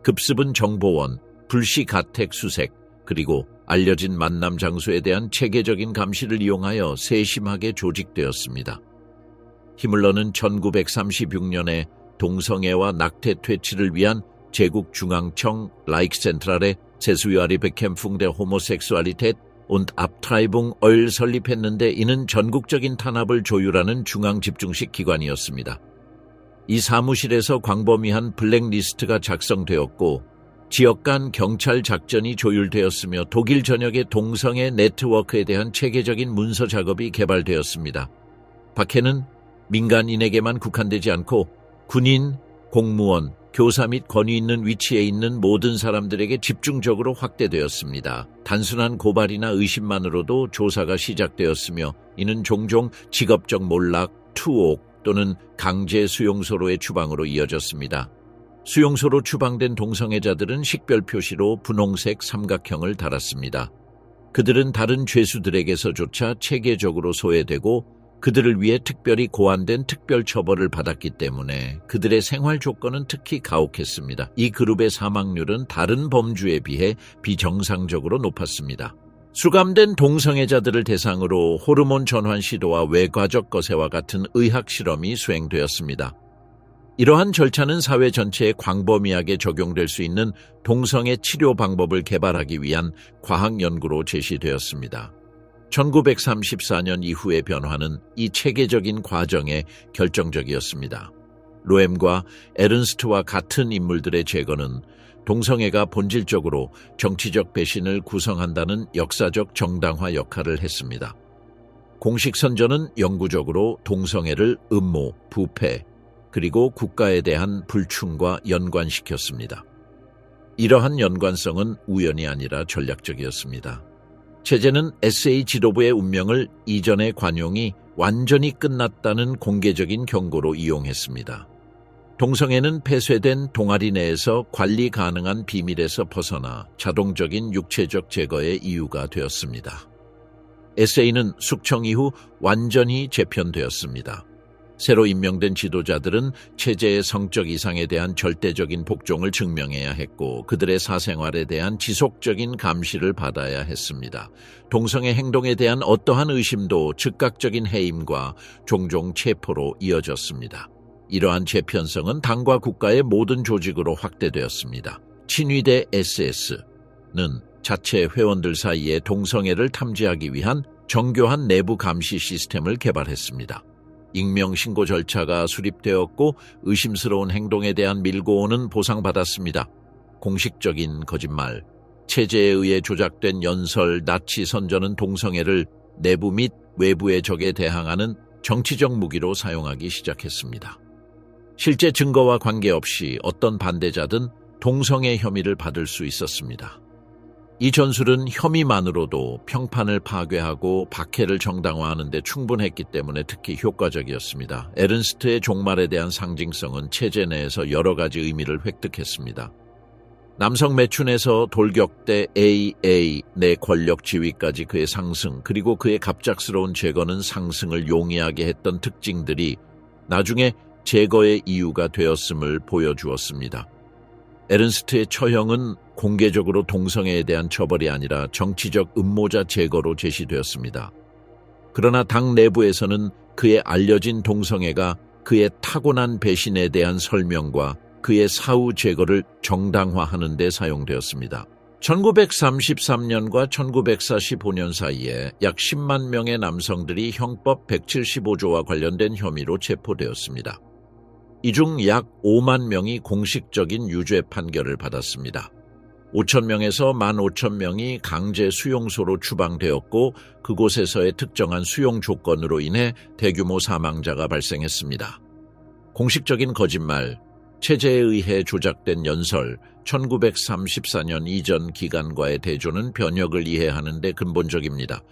급습은 정보원, 불시 가택 수색, 그리고 알려진 만남 장소에 대한 체계적인 감시를 이용하여 세심하게 조직되었습니다. 히물러는 1936년에 동성애와 낙태 퇴치를 위한 제국중앙청 라이크센트랄의 세수야리 베캠풍 대 호모섹수알리텟 und Abtreibung을 설립했는데 이는 전국적인 탄압을 조율하는 중앙집중식 기관이었습니다. 이 사무실에서 광범위한 블랙리스트가 작성되었고 지역 간 경찰 작전이 조율되었으며 독일 전역의 동성애 네트워크에 대한 체계적인 문서 작업이 개발되었습니다. 박해는 민간인에게만 국한되지 않고 군인, 공무원, 교사 및 권위 있는 위치에 있는 모든 사람들에게 집중적으로 확대되었습니다. 단순한 고발이나 의심만으로도 조사가 시작되었으며 이는 종종 직업적 몰락, 투옥 또는 강제 수용소로의 추방으로 이어졌습니다. 수용소로 추방된 동성애자들은 식별 표시로 분홍색 삼각형을 달았습니다. 그들은 다른 죄수들에게서조차 체계적으로 소외되고 그들을 위해 특별히 고안된 특별 처벌을 받았기 때문에 그들의 생활 조건은 특히 가혹했습니다. 이 그룹의 사망률은 다른 범주에 비해 비정상적으로 높았습니다. 수감된 동성애자들을 대상으로 호르몬 전환 시도와 외과적 거세와 같은 의학 실험이 수행되었습니다. 이러한 절차는 사회 전체에 광범위하게 적용될 수 있는 동성애 치료 방법을 개발하기 위한 과학 연구로 제시되었습니다. 1934년 이후의 변화는 이 체계적인 과정에 결정적이었습니다. 로엠과 에른스트와 같은 인물들의 제거는 동성애가 본질적으로 정치적 배신을 구성한다는 역사적 정당화 역할을 했습니다. 공식 선전은 영구적으로 동성애를 음모, 부패, 그리고 국가에 대한 불충과 연관시켰습니다. 이러한 연관성은 우연이 아니라 전략적이었습니다. 체제는 SA 지도부의 운명을 이전의 관용이 완전히 끝났다는 공개적인 경고로 이용했습니다. 동성애는 폐쇄된 동아리 내에서 관리 가능한 비밀에서 벗어나 자동적인 육체적 제거의 이유가 되었습니다. SA는 숙청 이후 완전히 재편되었습니다. 새로 임명된 지도자들은 체제의 성적 이상에 대한 절대적인 복종을 증명해야 했고 그들의 사생활에 대한 지속적인 감시를 받아야 했습니다. 동성애 행동에 대한 어떠한 의심도 즉각적인 해임과 종종 체포로 이어졌습니다. 이러한 재편성은 당과 국가의 모든 조직으로 확대되었습니다. 친위대 SS는 자체 회원들 사이에 동성애를 탐지하기 위한 정교한 내부 감시 시스템을 개발했습니다. 익명 신고 절차가 수립되었고 의심스러운 행동에 대한 밀고오는 보상받았습니다. 공식적인 거짓말, 체제에 의해 조작된 연설, 나치 선전은 동성애를 내부 및 외부의 적에 대항하는 정치적 무기로 사용하기 시작했습니다. 실제 증거와 관계없이 어떤 반대자든 동성애 혐의를 받을 수 있었습니다. 이 전술은 혐의만으로도 평판을 파괴하고 박해를 정당화하는 데 충분했기 때문에 특히 효과적이었습니다. 에른스트의 종말에 대한 상징성은 체제 내에서 여러 가지 의미를 획득했습니다. 남성 매춘에서 돌격대 AA 내 권력 지위까지 그의 상승, 그리고 그의 갑작스러운 제거는 상승을 용이하게 했던 특징들이 나중에 제거의 이유가 되었음을 보여주었습니다. 에른스트의 처형은 공개적으로 동성애에 대한 처벌이 아니라 정치적 음모자 제거로 제시되었습니다. 그러나 당 내부에서는 그의 알려진 동성애가 그의 타고난 배신에 대한 설명과 그의 사후 제거를 정당화하는 데 사용되었습니다. 1933년과 1945년 사이에 약 10만 명의 남성들이 형법 175조와 관련된 혐의로 체포되었습니다. 이 중 약 5만 명이 공식적인 유죄 판결을 받았습니다. 5천 명에서 15,000명이 강제 수용소로 추방되었고 그곳에서의 특정한 수용 조건으로 인해 대규모 사망자가 발생했습니다. 공식적인 거짓말, 체제에 의해 조작된 연설, 1934년 이전 기간과의 대조는 변혁을 이해하는 데 근본적입니다.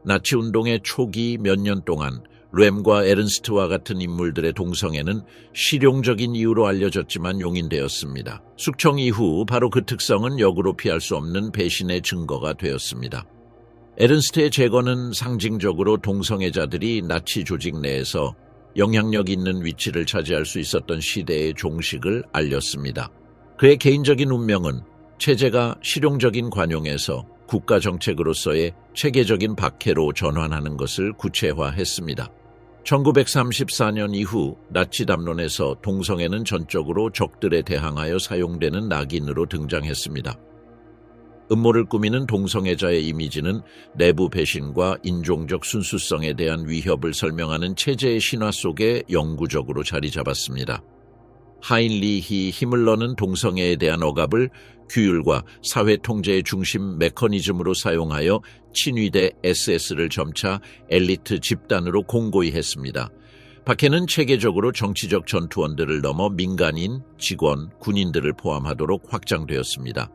나치 운동의 초기 몇 년 동안 램과 에른스트와 같은 인물들의 동성애는 실용적인 이유로 알려졌지만 용인되었습니다. 숙청 이후 바로 그 특성은 역으로 피할 수 없는 배신의 증거가 되었습니다. 에른스트의 제거는 상징적으로 동성애자들이 나치 조직 내에서 영향력 있는 위치를 차지할 수 있었던 시대의 종식을 알렸습니다. 그의 개인적인 운명은 체제가 실용적인 관용에서 국가 정책으로서의 체계적인 박해로 전환하는 것을 구체화했습니다. 1934년 이후 나치 담론에서 동성애는 전적으로 적들에 대항하여 사용되는 낙인으로 등장했습니다. 음모를 꾸미는 동성애자의 이미지는 내부 배신과 인종적 순수성에 대한 위협을 설명하는 체제의 신화 속에 영구적으로 자리 잡았습니다. 하인리히 히물러는 동성애에 대한 억압을 규율과 사회 통제의 중심 메커니즘으로 사용하여 친위대 SS를 점차 엘리트 집단으로 공고히 했습니다. 박해는 체계적으로 정치적 전투원들을 넘어 민간인, 직원, 군인들을 포함하도록 확장되었습니다.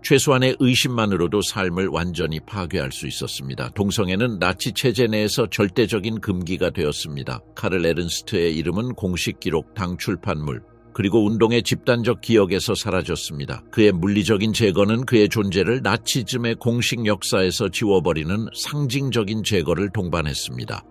최소한의 의심만으로도 삶을 완전히 파괴할 수 있었습니다. 동성애는 나치 체제 내에서 절대적인 금기가 되었습니다. 카를 에른스트의 이름은 공식 기록, 당 출판물, 그리고 운동의 집단적 기억에서 사라졌습니다. 그의 물리적인 제거는 그의 존재를 나치즘의 공식 역사에서 지워버리는 상징적인 제거를 동반했습니다.